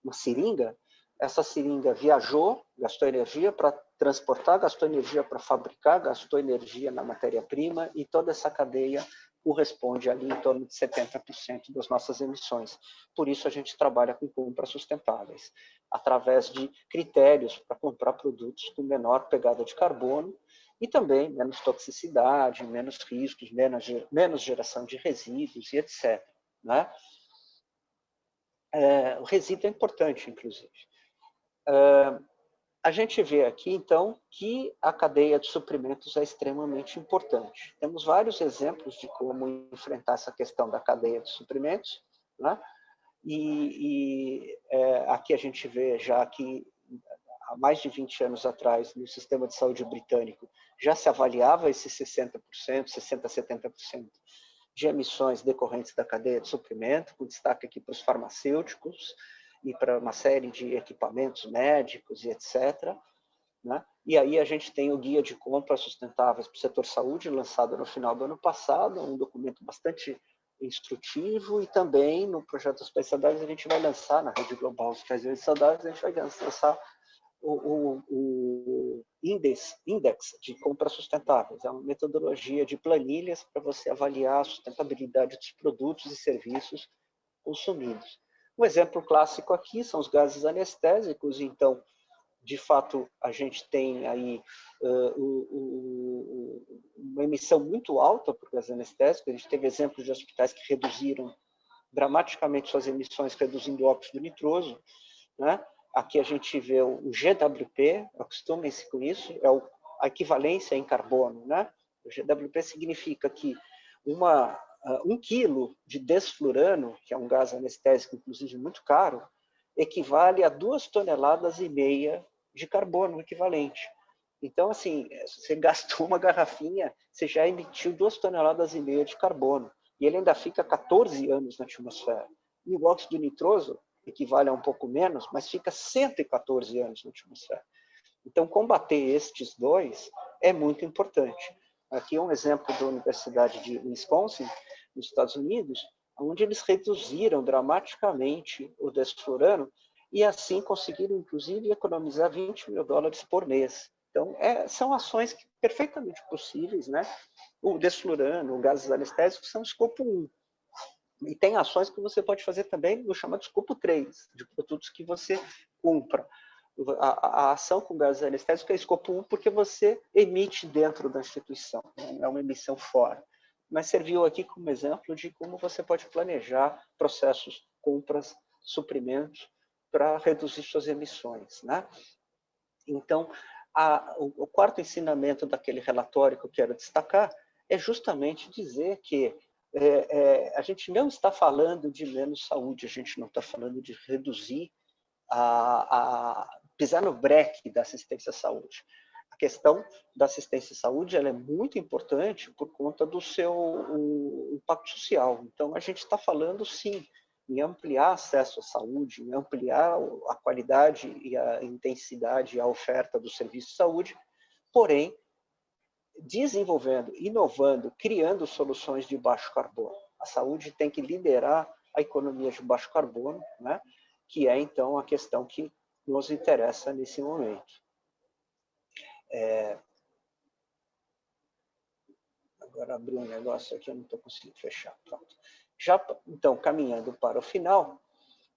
uma seringa, essa seringa viajou, gastou energia para transportar, gastou energia para fabricar, gastou energia na matéria-prima e toda essa cadeia corresponde ali em torno de 70% das nossas emissões. Por isso, a gente trabalha com compras sustentáveis, através de critérios para comprar produtos com menor pegada de carbono e também menos toxicidade, menos riscos, menos geração de resíduos e etc. Né? O resíduo é importante, inclusive. A gente vê aqui, então, que a cadeia de suprimentos é extremamente importante. Temos vários exemplos de como enfrentar essa questão da cadeia de suprimentos, né? Aqui a gente vê já que há mais de 20 anos atrás, no sistema de saúde britânico, já se avaliava esses 60%, 60%, 70% de emissões decorrentes da cadeia de suprimento, com destaque aqui para os farmacêuticos e para uma série de equipamentos médicos e etc. Né? E aí a gente tem o Guia de Compras Sustentáveis para o Setor Saúde, lançado no final do ano passado, um documento bastante instrutivo, e também no projeto Hospitais Saudáveis a gente vai lançar, na Rede Global Hospitais Saudáveis, a gente vai lançar o Index de Compras Sustentáveis. É uma metodologia de planilhas para você avaliar a sustentabilidade dos produtos e serviços consumidos. Um exemplo clássico aqui são os gases anestésicos. Então, de fato, a gente tem aí uma emissão muito alta por gases anestésicos. A gente teve exemplos de hospitais que reduziram dramaticamente suas emissões, reduzindo o óxido nitroso, né? Aqui a gente vê o GWP, acostumem-se com isso, é a equivalência em carbono, né? O GWP significa que 1 quilo de desflurano, que é um gás anestésico, inclusive, muito caro, equivale a 2,5 toneladas de carbono equivalente. Então, assim, se você gastou uma garrafinha, você já emitiu 2,5 toneladas de carbono. E ele ainda fica 14 anos na atmosfera. E o óxido nitroso equivale a um pouco menos, mas fica 114 anos na atmosfera. Então, combater estes dois é muito importante. Aqui é um exemplo da Universidade de Wisconsin, nos Estados Unidos, onde eles reduziram dramaticamente o desflurano e assim conseguiram, inclusive, economizar $20 mil por mês. Então, são ações perfeitamente possíveis, né? O desflurano, os gases anestésicos são escopo 1. E tem ações que você pode fazer também no chamado escopo 3, de produtos que você compra. A ação com gases anestésicos é escopo 1 porque você emite dentro da instituição, não é uma emissão fora. Mas serviu aqui como exemplo de como você pode planejar processos, compras, suprimentos, para reduzir suas emissões, né? Então, o quarto ensinamento daquele relatório que eu quero destacar é justamente dizer que a gente não está falando de menos saúde, a gente não está falando de reduzir, pisar no breque da assistência à saúde. A questão da assistência à saúde ela é muito importante por conta do seu impacto social. Então, a gente está falando, sim, em ampliar acesso à saúde, em ampliar a qualidade e a intensidade e a oferta do serviço de saúde, porém, desenvolvendo, inovando, criando soluções de baixo carbono. A saúde tem que liderar a economia de baixo carbono, né? Que é, então, a questão que nos interessa nesse momento. Agora abri um negócio aqui, eu não estou conseguindo fechar. Pronto. Já, então, caminhando para o final,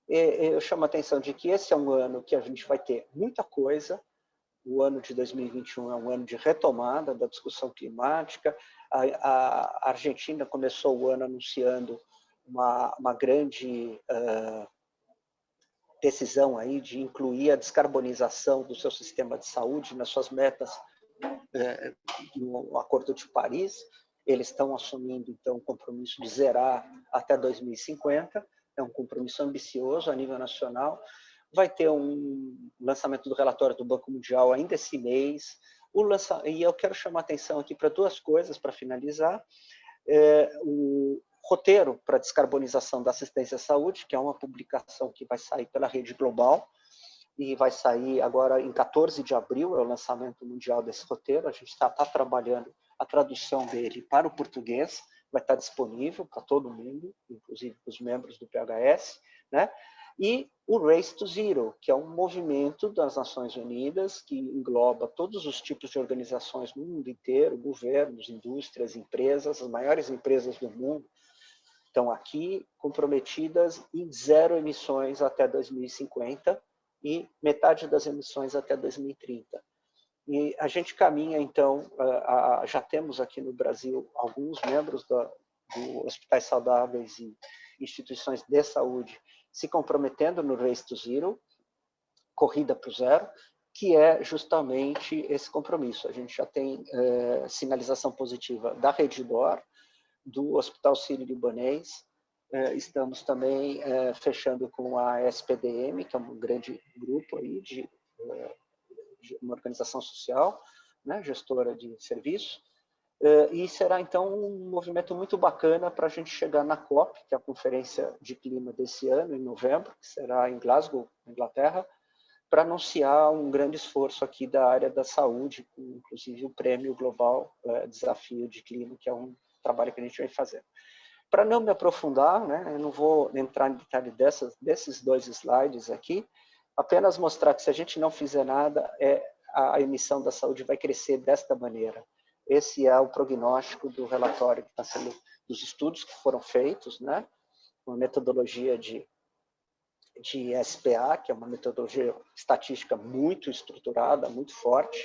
eu chamo a atenção de que esse é um ano que a gente vai ter muita coisa. O ano de 2021 é um ano de retomada da discussão climática. A Argentina começou o ano anunciando uma grande decisão aí de incluir a descarbonização do seu sistema de saúde nas suas metas no Acordo de Paris. Eles estão assumindo, então, o compromisso de zerar até 2050. É um compromisso ambicioso a nível nacional. Vai ter um lançamento do relatório do Banco Mundial ainda esse mês. E eu quero chamar a atenção aqui para 2 coisas para finalizar. O roteiro para descarbonização da assistência à saúde, que é uma publicação que vai sair pela Rede Global, e vai sair agora em 14 de abril, é o lançamento mundial desse roteiro. A gente está trabalhando a tradução dele para o português, vai estar disponível para todo mundo, inclusive para os membros do PHS, né? E o Race to Zero, que é um movimento das Nações Unidas que engloba todos os tipos de organizações no mundo inteiro, governos, indústrias, empresas, as maiores empresas do mundo, estão aqui comprometidas em 0 emissões até 2050 e metade das emissões até 2030. E a gente caminha, então, já temos aqui no Brasil alguns membros do Hospitais Saudáveis e instituições de saúde se comprometendo no Race to Zero, corrida para o zero, que é justamente esse compromisso. A gente já tem sinalização positiva da Rede D'Or, do Hospital Sírio-Libanês, estamos também fechando com a SPDM, que é um grande grupo aí de uma organização social, né, gestora de serviço, e será então um movimento muito bacana para a gente chegar na COP, que é a conferência de clima desse ano, em novembro, que será em Glasgow, Inglaterra, para anunciar um grande esforço aqui da área da saúde, inclusive o Prêmio Global Desafio de Clima, que é um trabalho que a gente vem fazendo. Para não me aprofundar, né, eu não vou entrar em detalhe desses 2 slides aqui, apenas mostrar que se a gente não fizer nada, a emissão da saúde vai crescer desta maneira. Esse é o prognóstico do relatório que está sendo, dos estudos que foram feitos, né, uma metodologia de SPA, que é uma metodologia estatística muito estruturada, muito forte,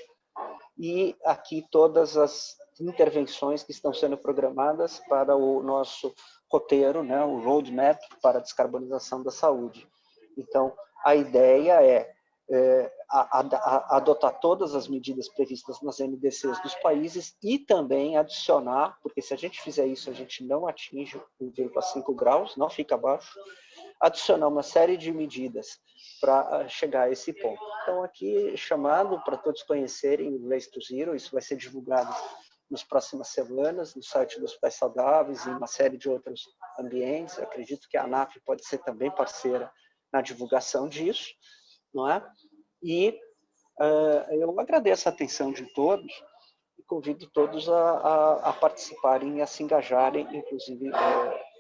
e aqui todas as intervenções que estão sendo programadas para o nosso roteiro, né, o roadmap para a descarbonização da saúde. Então, a ideia é adotar todas as medidas previstas nas NDCs dos países e também adicionar, porque se a gente fizer isso, a gente não atinge 1,5 graus, não fica abaixo, adicionar uma série de medidas para chegar a esse ponto. Então, aqui, chamado para todos conhecerem o Race to Zero, isso vai ser divulgado nas próximas semanas, no site dos Hospitais Saudáveis e em uma série de outros ambientes. Eu acredito que a ANAP pode ser também parceira na divulgação disso, não é? E eu agradeço a atenção de todos e convido todos a participarem e a se engajarem, inclusive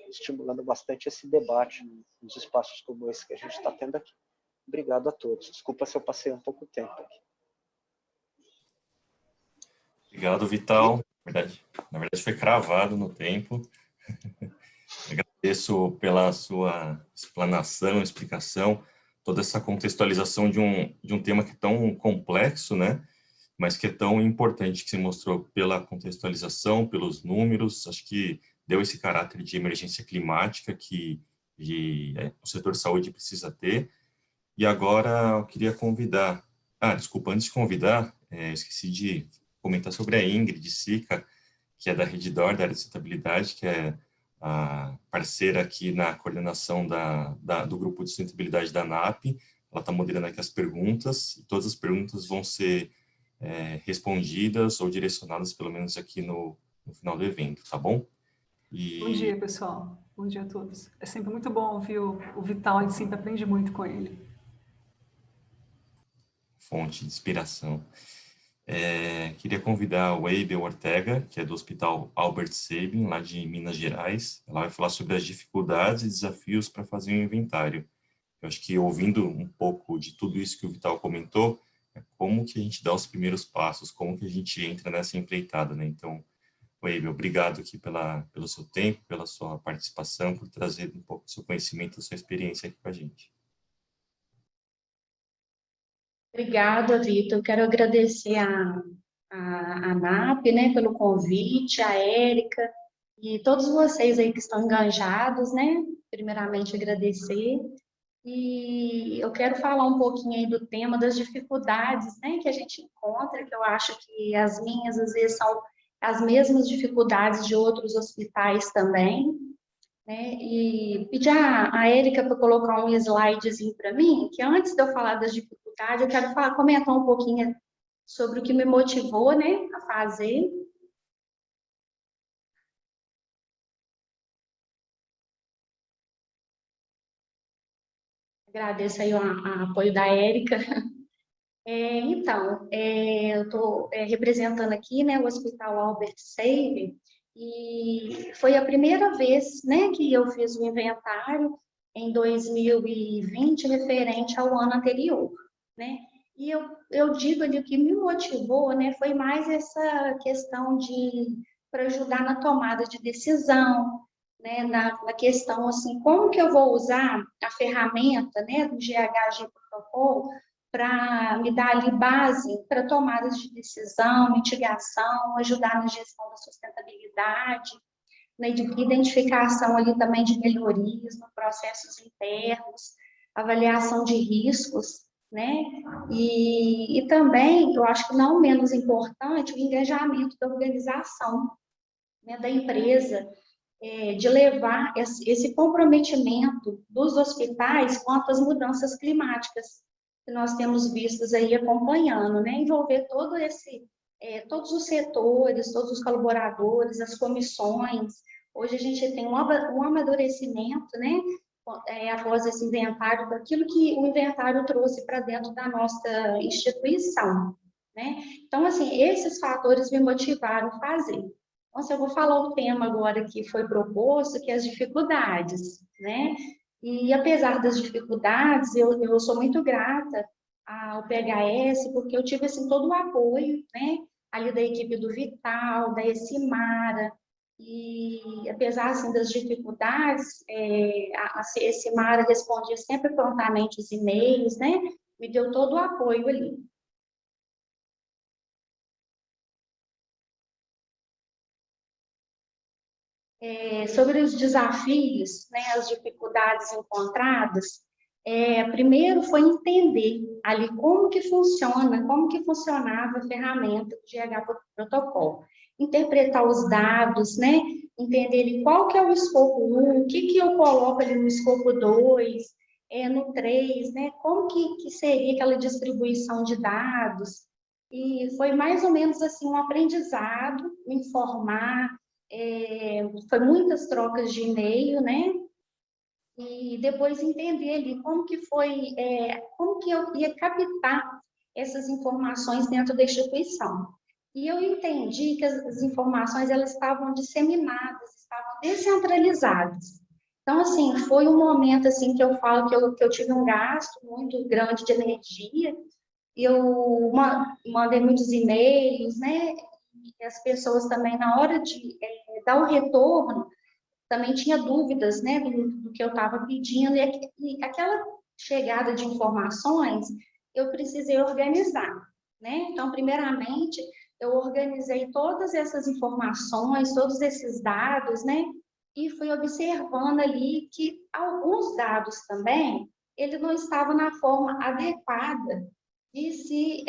estimulando bastante esse debate nos espaços como esse que a gente está tendo aqui. Obrigado a todos. Desculpa se eu passei um pouco tempo aqui. Obrigado, Vital. Na verdade foi cravado no tempo. Agradeço pela sua explanação, explicação, toda essa contextualização de um tema que é tão complexo, né? Mas que é tão importante, que se mostrou pela contextualização, pelos números. Acho que deu esse caráter de emergência climática que o setor saúde precisa ter. E agora eu queria convidar... desculpa, antes de convidar, esqueci de comentar sobre a Ingrid Sica, que é da Rede D'Or, da área de sustentabilidade, que é a parceira aqui na coordenação do grupo de sustentabilidade da ANAP. Ela está moderando aqui as perguntas, e todas as perguntas vão ser respondidas ou direcionadas, pelo menos aqui no final do evento, tá bom? Bom dia, pessoal. Bom dia a todos. É sempre muito bom ouvir o Vital, a gente sempre aprende muito com ele. Fonte de inspiração. Queria convidar o Eibel Ortega, que é do Hospital Albert Sabin, lá de Minas Gerais. Ela vai falar sobre as dificuldades e desafios para fazer um inventário. Eu acho que, ouvindo um pouco de tudo isso que o Vital comentou, como que a gente dá os primeiros passos, como que a gente entra nessa empreitada, né? Então, Eibel, obrigado aqui pelo seu tempo, pela sua participação, por trazer um pouco do seu conhecimento, da sua experiência aqui com a gente. Obrigada, Vitor. Eu quero agradecer a ANAP, né, pelo convite, a Érica e todos vocês aí que estão engajados, né? Primeiramente, agradecer. E eu quero falar um pouquinho aí do tema das dificuldades, né, que a gente encontra, que eu acho que as minhas, às vezes, são as mesmas dificuldades de outros hospitais também, né? E pedir a Érica para colocar um slidezinho para mim, que antes de eu falar das dificuldades, eu quero comentar um pouquinho sobre o que me motivou, né, a fazer. Agradeço aí o apoio da Érica. Então, eu estou representando aqui, né, o Hospital Albert Sabin, e foi a primeira vez, né, que eu fiz o inventário em 2020, referente ao ano anterior, né? E eu digo ali, o que me motivou, né, foi mais essa questão para ajudar na tomada de decisão, né, na questão, assim, como que eu vou usar a ferramenta, né, do GHG Protocol para me dar ali base para tomadas de decisão, mitigação, ajudar na gestão da sustentabilidade, né, de identificação ali também de melhorias no processos internos, avaliação de riscos, né? E também, eu acho que não menos importante, o engajamento da organização, né, da empresa, de levar esse comprometimento dos hospitais quanto às mudanças climáticas que nós temos vistos aí acompanhando, né? Envolver todos os setores, todos os colaboradores, as comissões. Hoje a gente tem um amadurecimento, né? Após esse inventário, daquilo que o inventário trouxe para dentro da nossa instituição, né? Então, assim, esses fatores me motivaram a fazer. Então, eu vou falar o tema agora que foi proposto, que é as dificuldades, né? E apesar das dificuldades, eu sou muito grata ao PHS, porque eu tive, assim, todo o apoio, né? Ali da equipe do Vital, da Ecimara, e apesar, assim, das dificuldades, a Ecimara respondia sempre prontamente os e-mails, né? Me deu todo o apoio ali. Sobre os desafios, né, as dificuldades encontradas, primeiro foi entender ali como que funcionava a ferramenta do GH Protocolo, interpretar os dados, né, entender ali qual que é o escopo 1, o que eu coloco ali no escopo 2, no 3, né, como que seria aquela distribuição de dados, e foi mais ou menos assim um aprendizado, informar, foi muitas trocas de e-mail, né? E depois entender ali como que eu ia captar essas informações dentro da instituição. E eu entendi que as informações, elas estavam disseminadas, estavam descentralizadas. Então, assim, foi um momento, assim, que eu falo que eu tive um gasto muito grande de energia, e eu mandei muitos e-mails, né? E as pessoas também, na hora de dar o retorno, também tinha dúvidas, né, do que eu estava pedindo, e aquela chegada de informações, eu precisei organizar, né? Então, primeiramente, eu organizei todas essas informações, todos esses dados, né? E fui observando ali que alguns dados também, ele não estava na forma adequada de se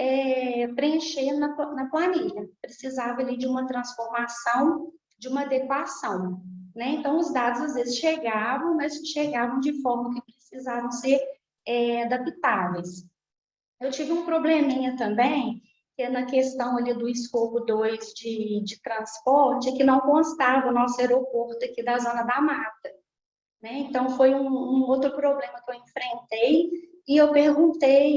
preencher na planilha. Precisava ali de uma transformação, de uma adequação, né? Então, os dados às vezes chegavam, mas chegavam de forma que precisavam ser adaptáveis. Eu tive um probleminha também, que é na questão ali do escopo 2 de transporte, que não constava o nosso aeroporto aqui da Zona da Mata, né? Então, foi um outro problema que eu enfrentei, e eu perguntei,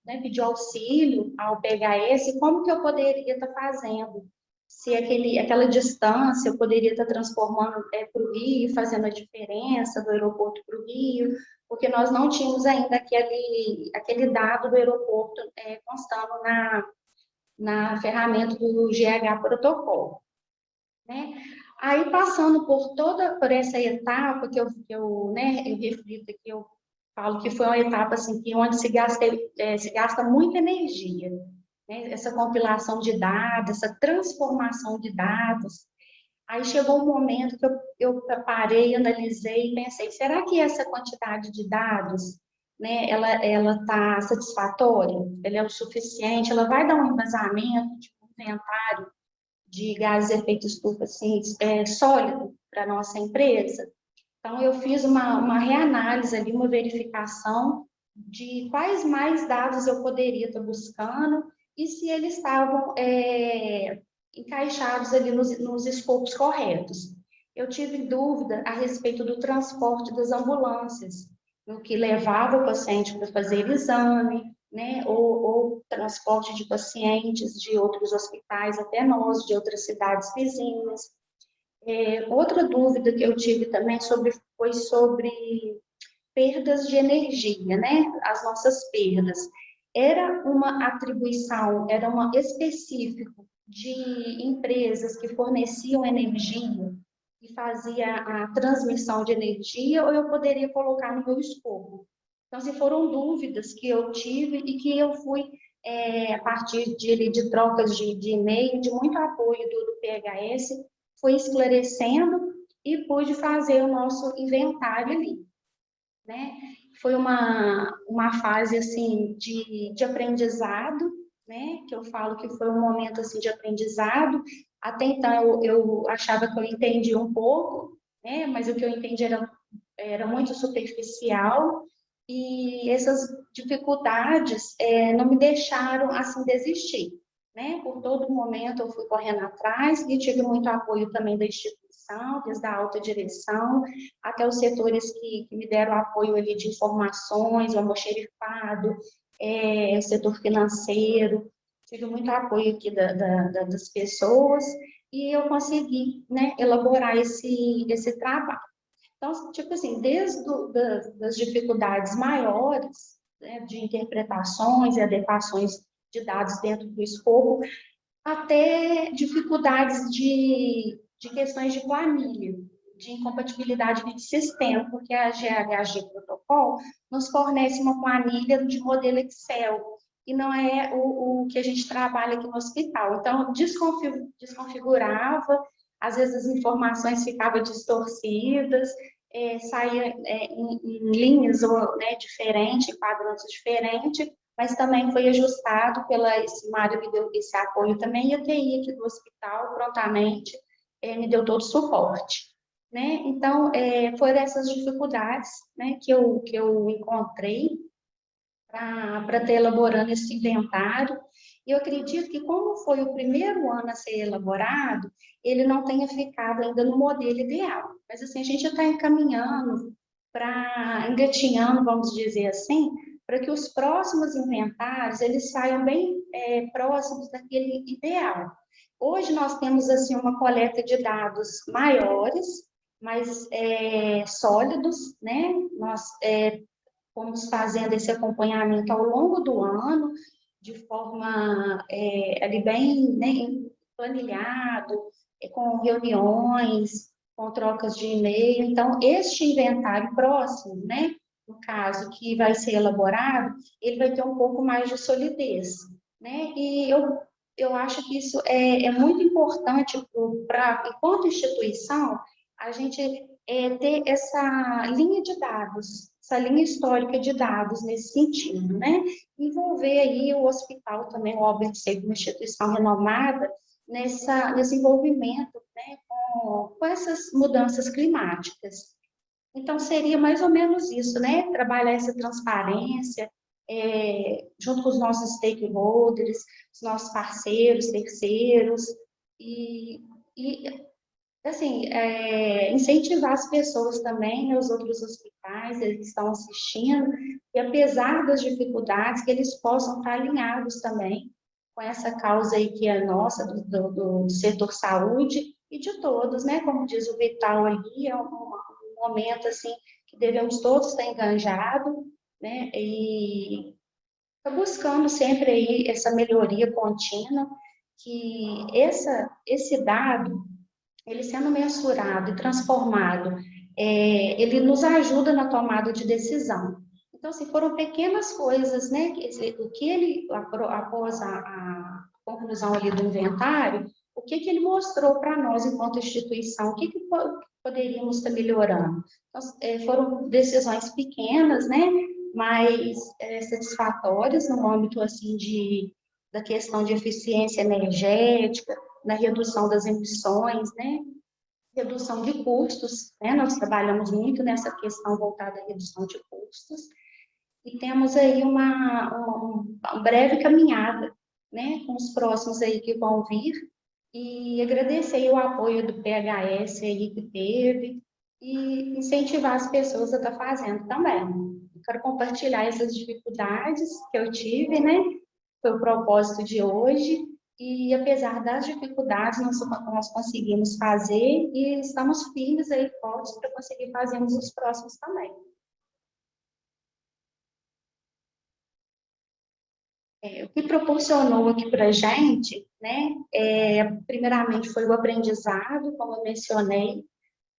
né, pedi auxílio ao PHS, como que eu poderia estar fazendo, se aquela distância eu poderia estar transformando para o Rio, fazendo a diferença do aeroporto para o Rio, porque nós não tínhamos ainda aquele dado do aeroporto constando na ferramenta do GH Protocolo, né? Aí, passando por essa etapa que eu reflito aqui, eu falo que foi uma etapa assim, onde se gasta muita energia, né? Essa compilação de dados, essa transformação de dados. Aí chegou um momento que eu parei, analisei e pensei, será que essa quantidade de dados, né, ela está satisfatória? Ela é o suficiente? Ela vai dar um embasamento, de um inventário de gases de efeito estufa assim, sólido para a nossa empresa? Então, eu fiz uma reanálise ali, uma verificação de quais mais dados eu poderia estar buscando e se eles estavam encaixados ali nos escopos corretos. Eu tive dúvida a respeito do transporte das ambulâncias, no que levava o paciente para fazer exame, né, ou transporte de pacientes de outros hospitais até nós, de outras cidades vizinhas. Outra dúvida que eu tive também foi sobre perdas de energia, né? As nossas perdas. Era uma atribuição, era uma específico de empresas que forneciam energia e fazia a transmissão de energia, ou eu poderia colocar no meu escopo? Então, se foram dúvidas que eu tive e que eu fui, a partir de trocas de e-mail, de muito apoio do PHS, fui esclarecendo e pude fazer o nosso inventário ali, né? Foi uma fase, assim, de aprendizado, né? Que eu falo que foi um momento, assim, de aprendizado. Até então, eu achava que eu entendia um pouco, né? Mas o que eu entendi era muito superficial, e essas dificuldades não me deixaram, assim, desistir, né? Por todo momento eu fui correndo atrás e tive muito apoio também da instituição, desde a alta direção, até os setores que me deram apoio ali de informações, o almoxerifado, o setor financeiro, tive muito apoio aqui das pessoas, e eu consegui, né, elaborar esse trabalho. Então, tipo assim, desde das dificuldades maiores, né, de interpretações e adequações de dados dentro do escopo, até dificuldades de questões de planilha, de incompatibilidade de sistema, porque a GHG Protocol nos fornece uma planilha de modelo Excel, e não é o que a gente trabalha aqui no hospital. Então, desconfigurava, às vezes as informações ficavam distorcidas, saía em linhas né, diferentes, em quadrantes diferentes, mas também foi ajustado esse Mário me deu esse apoio também, e a TI aqui do hospital prontamente me deu todo o suporte, né? Então, foram essas dificuldades, né, que eu encontrei para estar elaborando esse inventário. E eu acredito que, como foi o primeiro ano a ser elaborado, ele não tenha ficado ainda no modelo ideal. Mas, assim, a gente já está encaminhando engatinhando, vamos dizer assim, para que os próximos inventários, eles saiam bem próximos daquele ideal. Hoje nós temos, assim, uma coleta de dados maiores, mais sólidos, né? Nós fomos fazendo esse acompanhamento ao longo do ano, de forma ali bem, né, planilhado, com reuniões, com trocas de e-mail. Então, este inventário próximo, né, no caso, que vai ser elaborado, ele vai ter um pouco mais de solidez, né? E eu acho que isso é muito importante enquanto instituição, a gente ter essa linha de dados, essa linha histórica de dados nesse sentido, né? Envolver aí o hospital também, o ABC, como instituição renomada, nesse envolvimento, né, com essas mudanças climáticas. Então, seria mais ou menos isso, né? Trabalhar essa transparência, junto com os nossos stakeholders, os nossos parceiros, terceiros, e assim, incentivar as pessoas também, os outros hospitais, eles que estão assistindo, e apesar das dificuldades, que eles possam estar alinhados também com essa causa aí que é nossa, do setor saúde, e de todos, né? Como diz o Vital ali, é um momento, assim, que devemos todos estar enganjados, né? E buscando sempre aí essa melhoria contínua, que esse dado, ele sendo mensurado e transformado, ele nos ajuda na tomada de decisão. Então, assim, foram pequenas coisas, né? O que ele, após a conclusão ali do inventário, o que ele mostrou para nós enquanto instituição, o que poderíamos estar melhorando. Então, foram decisões pequenas, né? Mas satisfatórias no âmbito, assim, da questão de eficiência energética, na redução das emissões, né? Redução de custos, né? Nós trabalhamos muito nessa questão voltada à redução de custos, e temos aí uma breve caminhada, né? Com os próximos aí que vão vir, e agradecer aí o apoio do PHS aí que teve, e incentivar as pessoas a estar fazendo também. Quero compartilhar essas dificuldades que eu tive, né? Foi o propósito de hoje, e apesar das dificuldades, nós conseguimos fazer, e estamos firmes aí, fortes, para conseguir fazermos os próximos também. O que proporcionou aqui para a gente, né, primeiramente foi o aprendizado, como eu mencionei,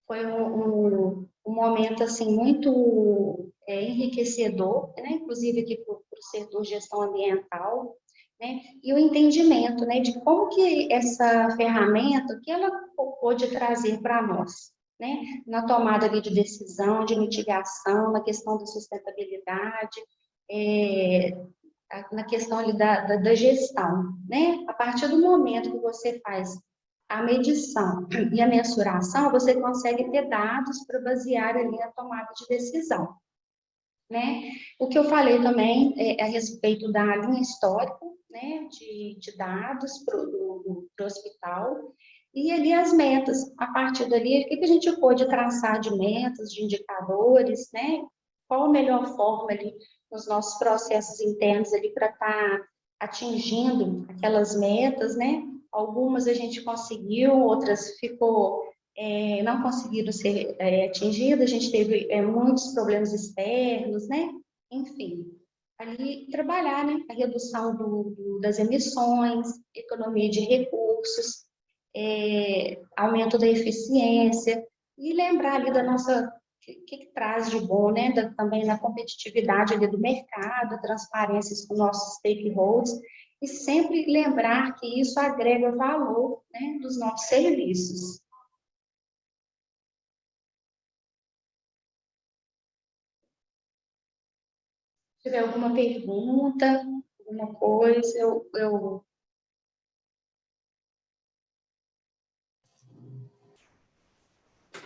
foi um momento, assim, muito enriquecedor, né, inclusive aqui para o setor de gestão ambiental. né? E o entendimento, né, de como que essa ferramenta, que ela pode trazer para nós, né? Na tomada ali de decisão, de mitigação, na questão da sustentabilidade, na questão ali da gestão, né? A partir do momento que você faz a medição e a mensuração, você consegue ter dados para basear ali a tomada de decisão, né? O que eu falei também é a respeito da linha histórica, né, de dados do hospital, e ali as metas, a partir dali, o que a gente pode traçar de metas, de indicadores, né? Qual a melhor forma ali nos nossos processos internos ali para estar atingindo aquelas metas, né? Algumas a gente conseguiu, outras não conseguiram ser atingidas, a gente teve muitos problemas externos, né? Enfim, ali trabalhar, né? A redução das emissões, economia de recursos, aumento da eficiência, e lembrar ali da nossa, que traz de bom, né? Também na competitividade ali do mercado, transparências com nossos stakeholders, e sempre lembrar que isso agrega valor, né, dos nossos serviços. Se tiver alguma pergunta, alguma coisa, eu...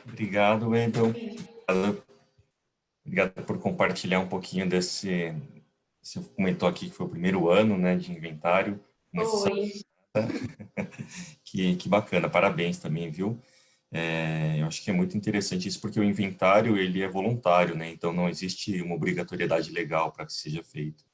Obrigado, Wendel. Obrigado por compartilhar um pouquinho desse... Você comentou aqui que foi o primeiro ano, né, de inventário. Oi. Que bacana, parabéns também, viu? Eu acho que é muito interessante isso, porque o inventário, ele é voluntário, né? Então, não existe uma obrigatoriedade legal para que seja feito.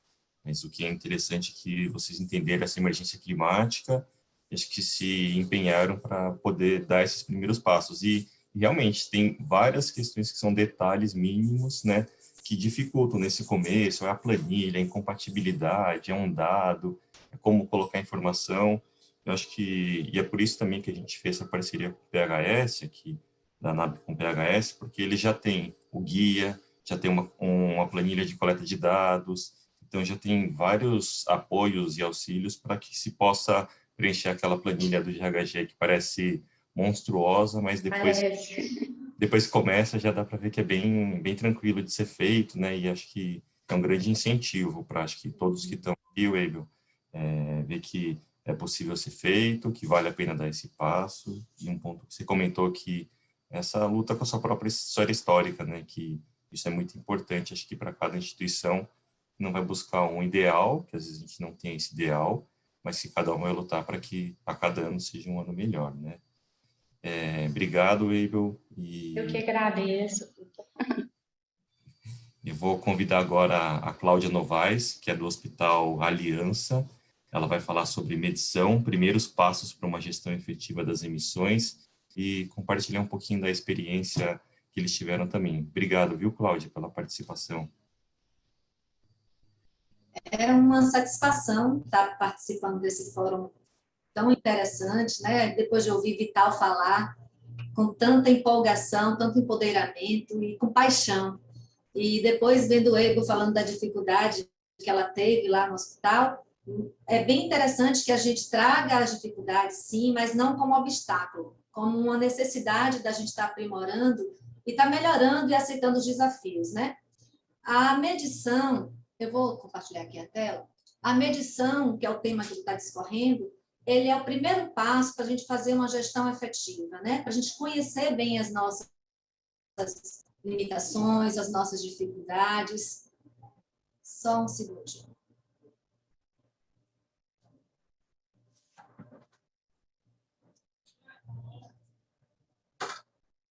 Mas o que é interessante é que vocês entenderam essa emergência climática, acho que se empenharam para poder dar esses primeiros passos. E realmente, tem várias questões que são detalhes mínimos, né? Que dificultam nesse começo, é a planilha, a incompatibilidade, é um dado, é como colocar informação. Eu acho que, e é por isso também que a gente fez essa parceria com o PHS, aqui, da NAB com o PHS, porque ele já tem o guia, já tem uma planilha de coleta de dados, então já tem vários apoios e auxílios para que se possa preencher aquela planilha do GHG que parece monstruosa, mas depois que começa já dá para ver que é bem tranquilo de ser feito, né? E acho que é um grande incentivo para acho que todos que estão aqui, Wendel, ver que é possível ser feito, que vale a pena dar esse passo. E um ponto que você comentou que essa luta com a sua própria história histórica, né? Que isso é muito importante, acho que para cada instituição não vai buscar um ideal, que às vezes a gente não tem esse ideal, mas que cada um vai lutar para que a cada ano seja um ano melhor, né? Obrigado, Wendel. Eu que agradeço. Eu vou convidar agora a Cláudia Novaes, que é do Hospital Aliança. Ela vai falar sobre medição, primeiros passos para uma gestão efetiva das emissões e compartilhar um pouquinho da experiência que eles tiveram também. Obrigado, viu, Cláudia, pela participação. É uma satisfação estar participando desse fórum tão interessante, né? Depois de ouvir Vital falar com tanta empolgação, tanto empoderamento e com paixão. E depois vendo o Ego falando da dificuldade que ela teve lá no hospital, é bem interessante que a gente traga as dificuldades, sim, mas não como obstáculo, como uma necessidade da gente estar aprimorando e estar melhorando e aceitando os desafios, né? A medição, eu vou compartilhar aqui a tela, a medição, que é o tema que está discorrendo, ele é o primeiro passo para a gente fazer uma gestão efetiva, né? Para a gente conhecer bem as nossas limitações, as nossas dificuldades. Só um segundinho.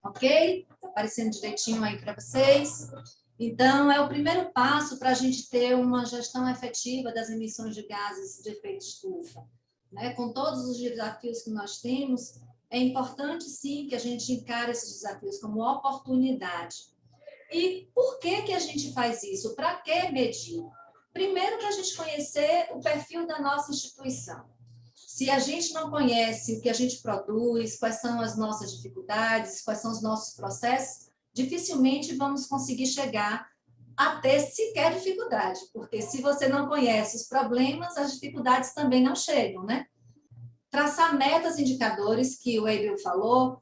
Ok? Está aparecendo direitinho aí para vocês. Então, é o primeiro passo para a gente ter uma gestão efetiva das emissões de gases de efeito estufa. Né? Com todos os desafios que nós temos, é importante, sim, que a gente encare esses desafios como oportunidade. E por que a gente faz isso? Para que medir? Primeiro, para a gente conhecer o perfil da nossa instituição. Se a gente não conhece o que a gente produz, quais são as nossas dificuldades, quais são os nossos processos, dificilmente vamos conseguir chegar a ter sequer dificuldade, porque se você não conhece os problemas, as dificuldades também não chegam, né? Traçar metas, indicadores, que o Abel falou,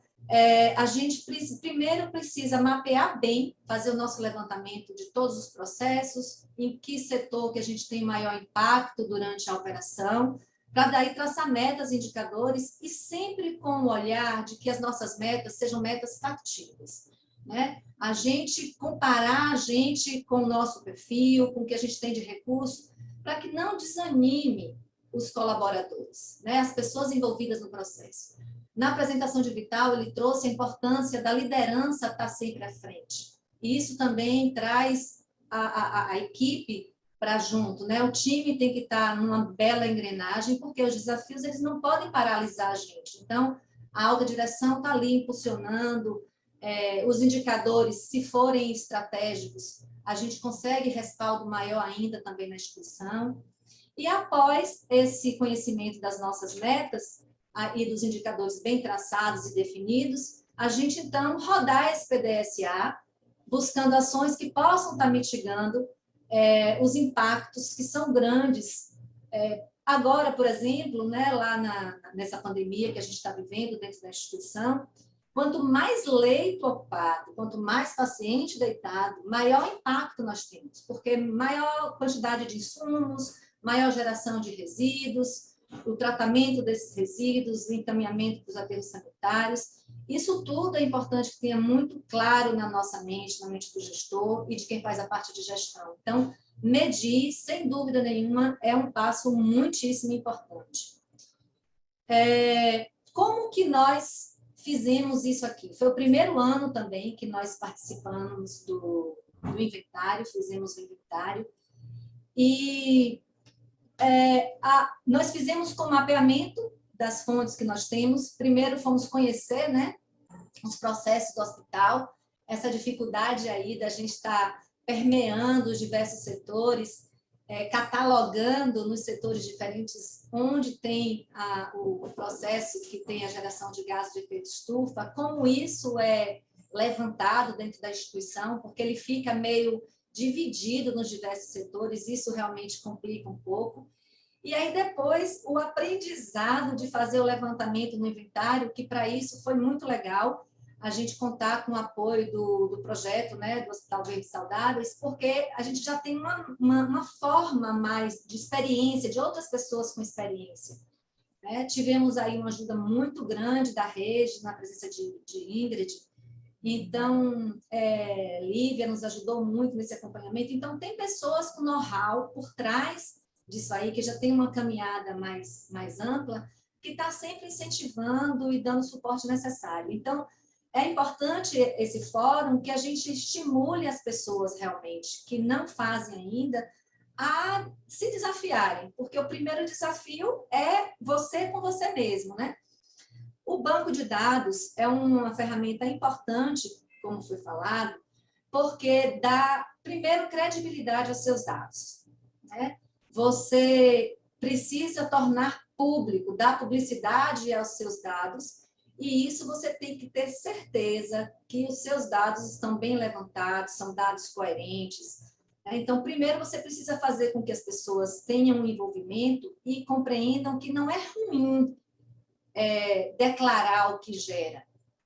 a gente primeiro precisa mapear bem, fazer o nosso levantamento de todos os processos, em que setor que a gente tem maior impacto durante a operação, para daí traçar metas, indicadores, e sempre com o olhar de que as nossas metas sejam metas factíveis, né? A gente comparar a gente com o nosso perfil, com o que a gente tem de recurso, para que não desanime os colaboradores, né? As pessoas envolvidas no processo. Na apresentação de Vital, ele trouxe a importância da liderança estar sempre à frente. E isso também traz a equipe para junto, né? O time tem que estar numa bela engrenagem, porque os desafios eles não podem paralisar a gente. Então, a alta direção está ali impulsionando, os indicadores, se forem estratégicos, a gente consegue respaldo maior ainda também na instituição. E após esse conhecimento das nossas metas e dos indicadores bem traçados e definidos, a gente, então, rodar esse PDSA, buscando ações que possam estar mitigando os impactos que são grandes. Agora, por exemplo, né, lá nessa pandemia que a gente está vivendo dentro da instituição, quanto mais leito ocupado, quanto mais paciente deitado, maior impacto nós temos, porque maior quantidade de insumos, maior geração de resíduos, o tratamento desses resíduos, o encaminhamento para os aterros sanitários. Isso tudo é importante que tenha muito claro na nossa mente, na mente do gestor e de quem faz a parte de gestão. Então, medir, sem dúvida nenhuma, é um passo muitíssimo importante. Como que nós fizemos isso aqui? Foi o primeiro ano também que nós participamos do inventário, fizemos o inventário, e nós fizemos com mapeamento das fontes que nós temos. Primeiro fomos conhecer, né, os processos do hospital, essa dificuldade aí da gente estar permeando os diversos setores, catalogando nos setores diferentes onde tem o processo que tem a geração de gases de efeito estufa, como isso é levantado dentro da instituição, porque ele fica meio dividido nos diversos setores, isso realmente complica um pouco. E aí depois o aprendizado de fazer o levantamento no inventário, que para isso foi muito legal, a gente contar com o apoio do projeto, né, do Hospital Verdes Saudáveis, porque a gente já tem uma forma mais de experiência, de outras pessoas com experiência, né? Tivemos aí uma ajuda muito grande da rede, na presença de Ingrid. Então, Lívia nos ajudou muito nesse acompanhamento. Então, tem pessoas com know-how por trás disso aí, que já tem uma caminhada mais ampla, que está sempre incentivando e dando o suporte necessário. Então, é importante esse fórum que a gente estimule as pessoas realmente, que não fazem ainda, a se desafiarem, porque o primeiro desafio é você com você mesmo, né? O banco de dados é uma ferramenta importante, como foi falado, porque dá, primeiro, credibilidade aos seus dados, né? Você precisa tornar público, dar publicidade aos seus dados, e isso você tem que ter certeza que os seus dados estão bem levantados, são dados coerentes. Então, primeiro, você precisa fazer com que as pessoas tenham um envolvimento e compreendam que não é ruim declarar o que gera,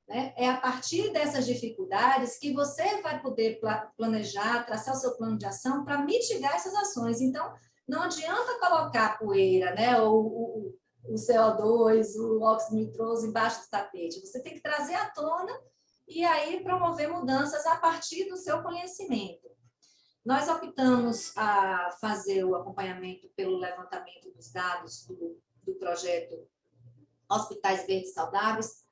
né? É a partir dessas dificuldades que você vai poder planejar, traçar o seu plano de ação para mitigar essas ações. Então, não adianta colocar poeira, né? Ou o CO2, o óxido nitroso embaixo do tapete. Você tem que trazer à tona e aí promover mudanças a partir do seu conhecimento. Nós optamos a fazer o acompanhamento pelo levantamento dos dados do projeto Hospitais Verdes Saudáveis,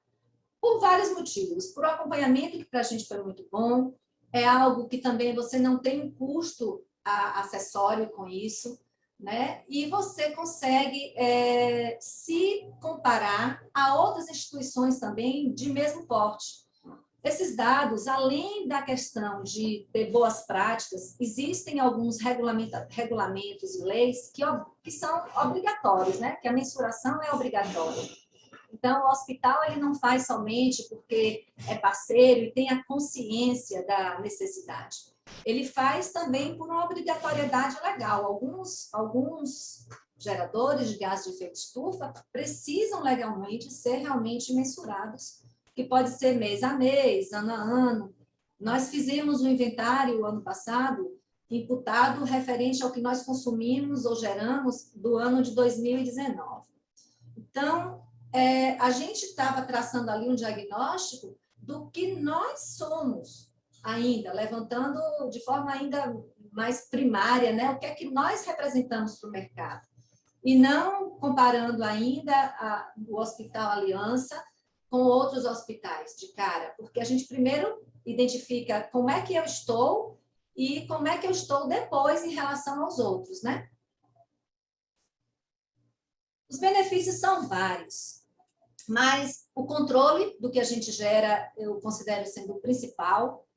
por vários motivos. Por acompanhamento, que para a gente foi muito bom, é algo que também você não tem um custo acessório com isso, né? E você consegue se comparar a outras instituições também de mesmo porte. Esses dados, além da questão de ter boas práticas, existem alguns regulamentos e leis que são obrigatórios, né? Que a mensuração é obrigatória. Então, o hospital ele não faz somente porque é parceiro e tem a consciência da necessidade. ele faz também por uma obrigatoriedade legal. Alguns geradores de gás de efeito estufa precisam legalmente ser realmente mensurados, que pode ser mês a mês, ano a ano. Nós fizemos um inventário ano passado, imputado referente ao que nós consumimos ou geramos do ano de 2019. Então, a gente estava traçando ali um diagnóstico do que nós somos ainda, levantando de forma ainda mais primária, né? O que é que nós representamos para o mercado. E não comparando ainda o Hospital Aliança com outros hospitais de cara, porque a gente primeiro identifica como é que eu estou e como é que eu estou depois em relação aos outros, né? Os benefícios são vários, mas o controle do que a gente gera eu considero sendo o principal.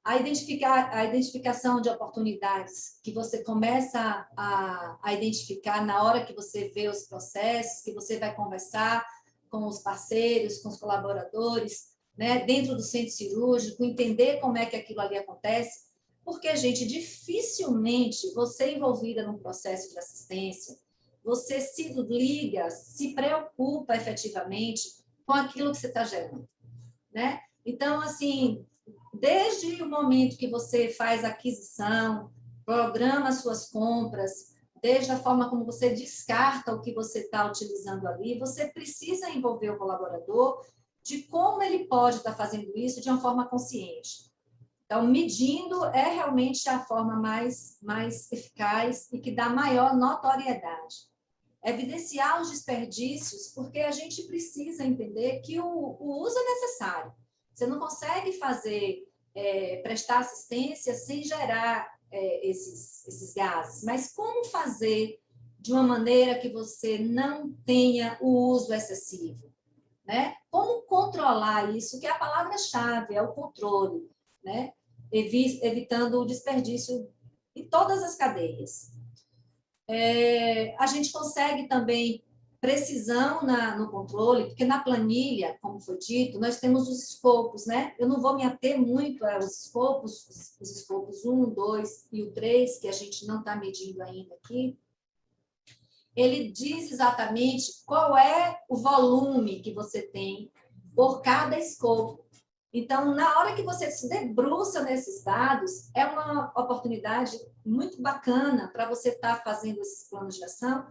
A identificação de oportunidades que você começa a identificar na hora que você vê os processos, que você vai conversar com os parceiros, com os colaboradores, né, dentro do centro cirúrgico, entender como é que aquilo ali acontece, porque, gente, dificilmente você envolvida num processo de assistência, você se liga, se preocupa efetivamente com aquilo que você está gerando, né? Então, assim, desde o momento que você faz a aquisição, programa suas compras, desde a forma como você descarta o que você está utilizando ali, você precisa envolver o colaborador de como ele pode estar fazendo isso de uma forma consciente. Então, medindo é realmente a forma mais eficaz e que dá maior notoriedade. Evidenciar os desperdícios, porque a gente precisa entender que o uso é necessário. Você não consegue prestar assistência sem gerar esses gases. Mas como fazer de uma maneira que você não tenha o uso excessivo, né? Como controlar isso, que é a palavra-chave, é o controle, né? Evitando o desperdício em todas as cadeias. A gente consegue também precisão no controle, porque na planilha, como foi dito, nós temos os escopos, né? Eu não vou me ater muito aos escopos, os escopos 1, 2 e o 3, que a gente não está medindo ainda aqui. Ele diz exatamente qual é o volume que você tem por cada escopo. Então, na hora que você se debruça nesses dados, é uma oportunidade muito bacana para você estar fazendo esses planos de ação,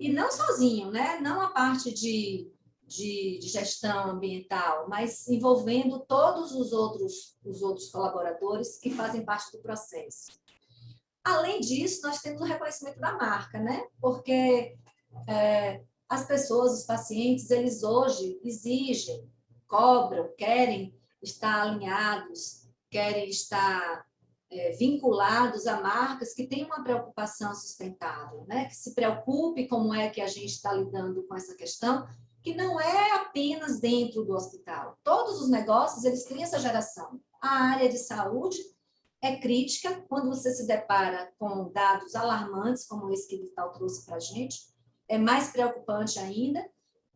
e não sozinho, né? Não a parte de gestão ambiental, mas envolvendo todos os outros colaboradores que fazem parte do processo. Além disso, nós temos o reconhecimento da marca, né? Porque as pessoas, os pacientes, eles hoje exigem, cobram, querem estar alinhados, querem estar vinculados a marcas que têm uma preocupação sustentável, né? Que se preocupe como é que a gente está lidando com essa questão, que não é apenas dentro do hospital. Todos os negócios, eles têm essa geração. A área de saúde é crítica quando você se depara com dados alarmantes, como esse que o Vital trouxe para a gente, é mais preocupante ainda,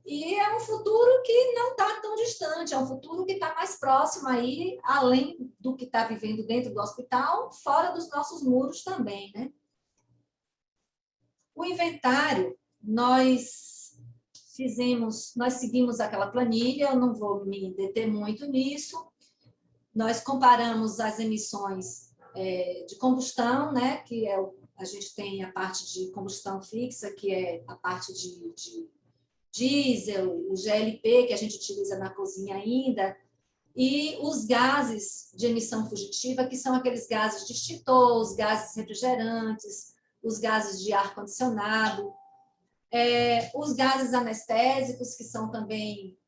e é um futuro que não está tão distante, é um futuro que está mais próximo aí, além do que está vivendo dentro do hospital, fora dos nossos muros também, né? O inventário, nós seguimos aquela planilha, eu não vou me deter muito nisso. Nós comparamos as emissões de combustão, né, que a gente tem a parte de combustão fixa, que é a parte de diesel, o GLP, que a gente utiliza na cozinha ainda, e os gases de emissão fugitiva, que são aqueles gases de extintor, os gases refrigerantes, os gases de ar-condicionado, os gases anestésicos, que são também...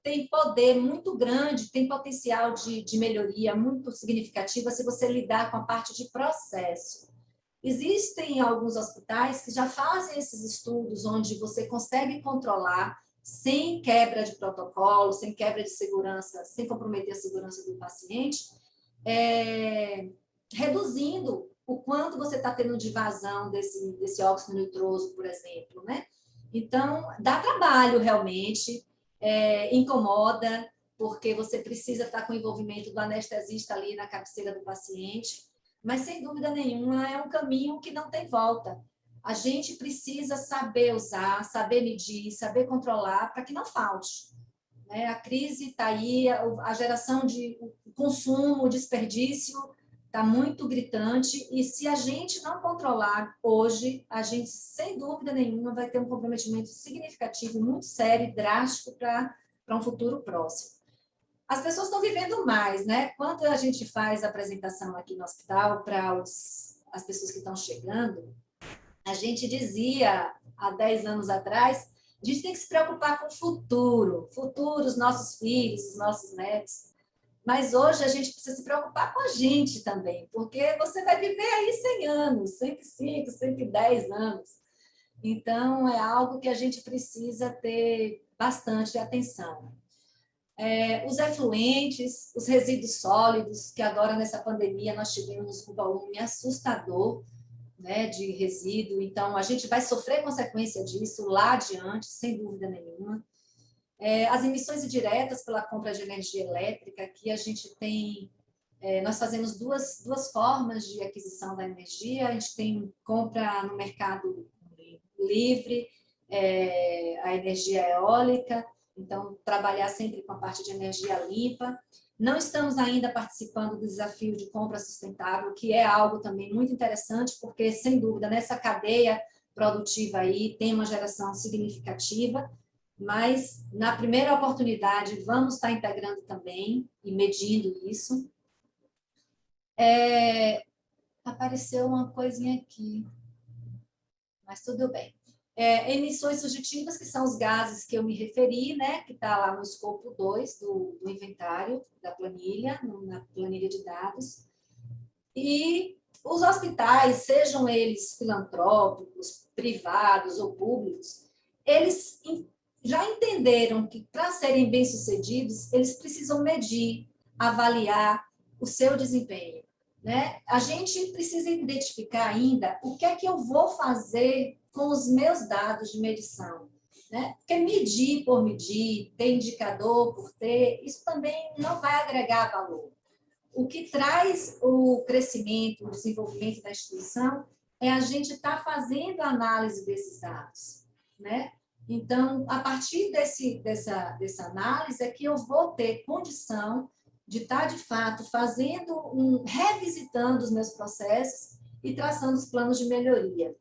tem poder muito grande, tem potencial de melhoria muito significativa se você lidar com a parte de processo. Existem alguns hospitais que já fazem esses estudos onde você consegue controlar sem quebra de protocolo, sem quebra de segurança, sem comprometer a segurança do paciente, reduzindo o quanto você está tendo de vazão desse óxido nitroso, por exemplo, né? Então, dá trabalho realmente, incomoda, porque você precisa estar com o envolvimento do anestesista ali na cabeceira do paciente, mas, sem dúvida nenhuma, é um caminho que não tem volta. A gente precisa saber usar, saber medir, saber controlar, para que não falte. A crise está aí, a geração de consumo, o desperdício está muito gritante, e se a gente não controlar hoje, a gente, sem dúvida nenhuma, vai ter um comprometimento significativo, muito sério e drástico para um futuro próximo. As pessoas estão vivendo mais, né? Quando a gente faz a apresentação aqui no hospital para as pessoas que estão chegando, a gente dizia, há 10 anos atrás, a gente tem que se preocupar com o futuro, os nossos filhos, os nossos netos. Mas hoje a gente precisa se preocupar com a gente também, porque você vai viver aí 100 anos, 105, 110 anos. Então, é algo que a gente precisa ter bastante atenção. Os efluentes, os resíduos sólidos, que agora nessa pandemia nós tivemos um volume assustador, né, de resíduo, então a gente vai sofrer consequência disso lá adiante, sem dúvida nenhuma. As emissões indiretas pela compra de energia elétrica, que a gente tem, nós fazemos duas formas de aquisição da energia, a gente tem compra no mercado livre, a energia eólica, então trabalhar sempre com a parte de energia limpa. Não estamos ainda participando do desafio de compra sustentável, que é algo também muito interessante, porque, sem dúvida, nessa cadeia produtiva aí tem uma geração significativa, mas, na primeira oportunidade, vamos estar integrando também e medindo isso. Apareceu uma coisinha aqui, mas tudo bem. Emissões fugitivas, que são os gases que eu me referi, né, que está lá no escopo 2 do inventário da planilha, na planilha de dados. E os hospitais, sejam eles filantrópicos, privados ou públicos, eles já entenderam que, para serem bem-sucedidos, eles precisam medir, avaliar o seu desempenho, né? A gente precisa identificar ainda o que é que eu vou fazer com os meus dados de medição, né? Porque medir por medir, ter indicador por ter, isso também não vai agregar valor. O que traz o crescimento, o desenvolvimento da instituição é a gente estar fazendo a análise desses dados, né? Então, a partir dessa análise é que eu vou ter condição de estar, de fato, revisitando os meus processos e traçando os planos de melhoria.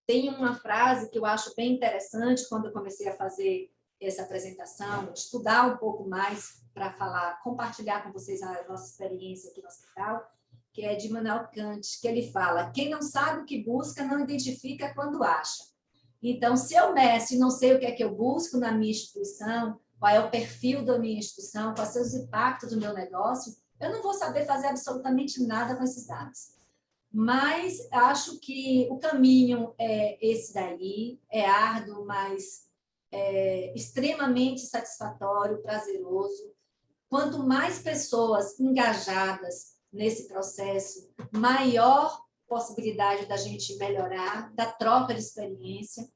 Tem uma frase que eu acho bem interessante quando eu comecei a fazer essa apresentação, estudar um pouco mais para falar, compartilhar com vocês a nossa experiência aqui no hospital, que é de Immanuel Kant, que ele fala: quem não sabe o que busca, não identifica quando acha. Então, se eu, mestre, não sei o que é que eu busco na minha instituição, qual é o perfil da minha instituição, quais são os impactos do meu negócio, eu não vou saber fazer absolutamente nada com esses dados. Mas acho que o caminho é esse daí, é árduo, mas extremamente satisfatório, prazeroso. Quanto mais pessoas engajadas nesse processo, maior possibilidade da gente melhorar, da troca de experiência.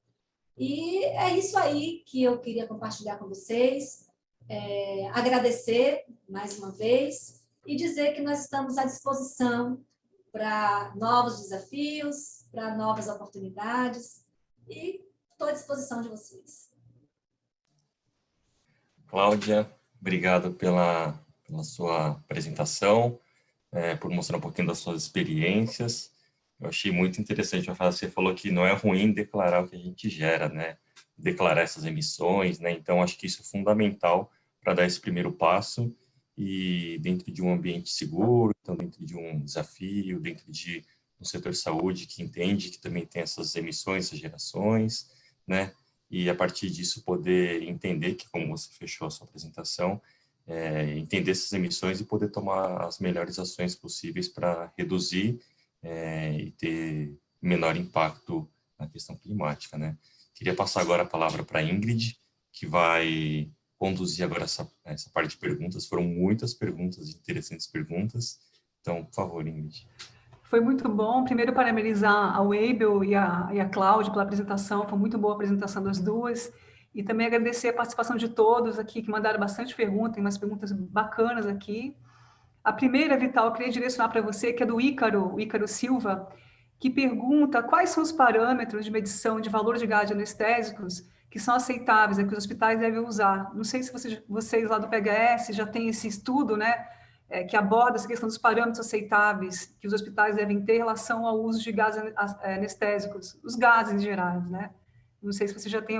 E é isso aí que eu queria compartilhar com vocês, agradecer mais uma vez e dizer que nós estamos à disposição para novos desafios, para novas oportunidades, e estou à disposição de vocês. Cláudia, obrigado pela sua apresentação, por mostrar um pouquinho das suas experiências. Eu achei muito interessante a frase que você falou, que não é ruim declarar o que a gente gera, né? Declarar essas emissões, né? Então, acho que isso é fundamental para dar esse primeiro passo, e dentro de um ambiente seguro, então dentro de um desafio, dentro de um setor de saúde que entende que também tem essas emissões, essas gerações, né? E a partir disso poder entender que, como você fechou a sua apresentação, entender essas emissões e poder tomar as melhores ações possíveis para reduzir e ter menor impacto na questão climática, né? Queria passar agora a palavra para a Ingrid, que vai conduzir agora essa parte de perguntas. Foram muitas perguntas, interessantes perguntas. Então, por favor, Ingrid. Foi muito bom. Primeiro, parabenizar a Weibel e a Cláudia pela apresentação. Foi muito boa a apresentação das duas. E também agradecer a participação de todos aqui, que mandaram bastante perguntas, tem umas perguntas bacanas aqui. A primeira, Vital, eu queria direcionar para você, que é do Ícaro, o Ícaro Silva, que pergunta quais são os parâmetros de medição de valor de gases anestésicos que são aceitáveis, que os hospitais devem usar. Não sei se vocês lá do PHS já têm esse estudo, né, que aborda essa questão dos parâmetros aceitáveis que os hospitais devem ter em relação ao uso de gases anestésicos, os gases gerais, né? Não sei se você já tem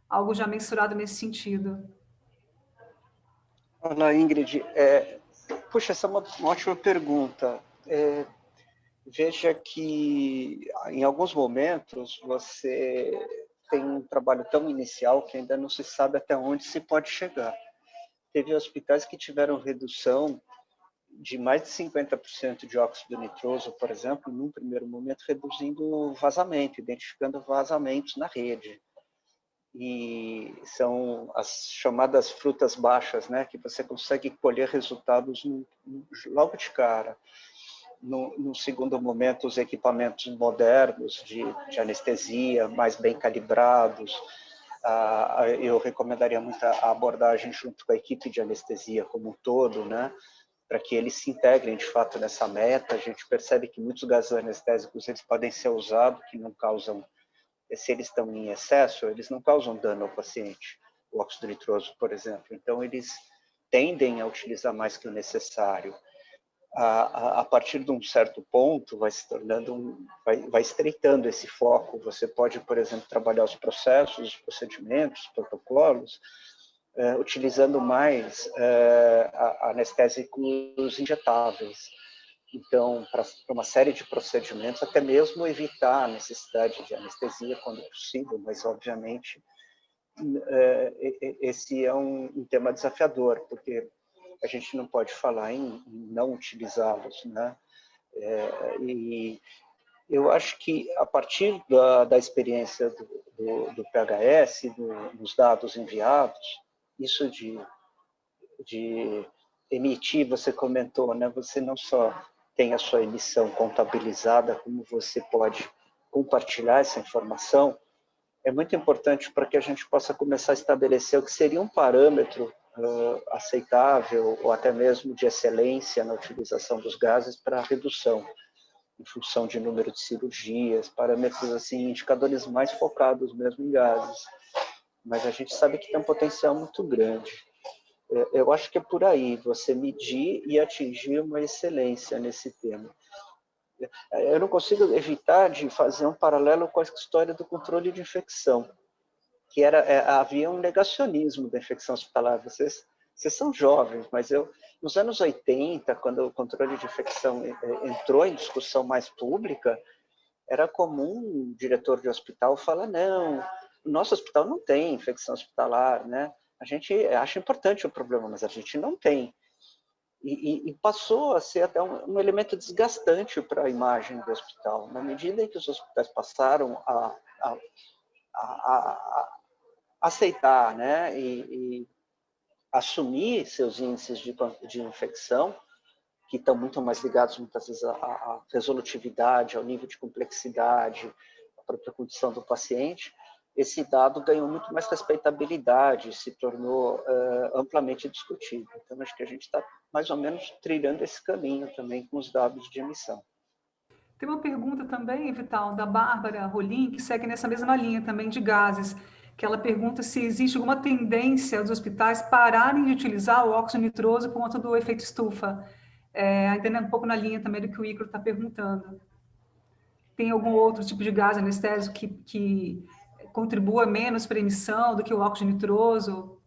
algo já mensurado nesse sentido. Olá, Ingrid. Puxa, essa é uma ótima pergunta. Veja que, em alguns momentos, você tem um trabalho tão inicial que ainda não se sabe até onde se pode chegar. Teve hospitais que tiveram redução de mais de 50% de óxido nitroso, por exemplo, num primeiro momento, reduzindo o vazamento, identificando vazamentos na rede. E são as chamadas frutas baixas, né, que você consegue colher resultados logo de cara. No segundo momento, os equipamentos modernos de anestesia, mais bem calibrados. Eu recomendaria muito a abordagem junto com a equipe de anestesia como um todo, né, para que eles se integrem de fato nessa meta. A gente percebe que muitos gases anestésicos eles podem ser usados, que não causam, se eles estão em excesso, eles não causam dano ao paciente, o óxido nitroso, por exemplo. Então, eles tendem a utilizar mais que o necessário. A partir de um certo ponto, vai se tornando, vai estreitando esse foco. Você pode, por exemplo, trabalhar os processos, os procedimentos, os protocolos, utilizando mais anestésicos injetáveis. Então, para uma série de procedimentos, até mesmo evitar a necessidade de anestesia quando possível, mas, obviamente, esse é um tema desafiador, porque a gente não pode falar em não utilizá-los, né? E eu acho que, a partir da experiência do PHS, dos dados enviados, isso de emitir, você comentou, né? Você não só tem a sua emissão contabilizada, como você pode compartilhar essa informação, é muito importante para que a gente possa começar a estabelecer o que seria um parâmetro aceitável ou até mesmo de excelência na utilização dos gases para a redução, em função de número de cirurgias, parâmetros assim, indicadores mais focados mesmo em gases. Mas a gente sabe que tem um potencial muito grande. Eu acho que é por aí, você medir e atingir uma excelência nesse tema. Eu não consigo evitar de fazer um paralelo com a história do controle de infecção, que havia um negacionismo da infecção hospitalar. Vocês são jovens, mas nos anos 80, quando o controle de infecção entrou em discussão mais pública, era comum o diretor de hospital falar, não, o nosso hospital não tem infecção hospitalar, né? A gente acha importante o problema, mas a gente não tem. E passou a ser até um elemento desgastante para a imagem do hospital. Na medida em que os hospitais passaram a aceitar, né, e assumir seus índices de infecção, que estão muito mais ligados, muitas vezes, à resolutividade, ao nível de complexidade, à própria condição do paciente, esse dado ganhou muito mais respeitabilidade, se tornou amplamente discutido. Então, acho que a gente está mais ou menos trilhando esse caminho também com os dados de emissão. Tem uma pergunta também, Vital, da Bárbara Rolim, que segue nessa mesma linha também de gases, que ela pergunta se existe alguma tendência dos hospitais pararem de utilizar o óxido nitroso por conta do efeito estufa. Entendendo um pouco na linha também do que o Ícaro está perguntando. Tem algum outro tipo de gás anestésico que contribua menos para a emissão do que o óxido nitroso?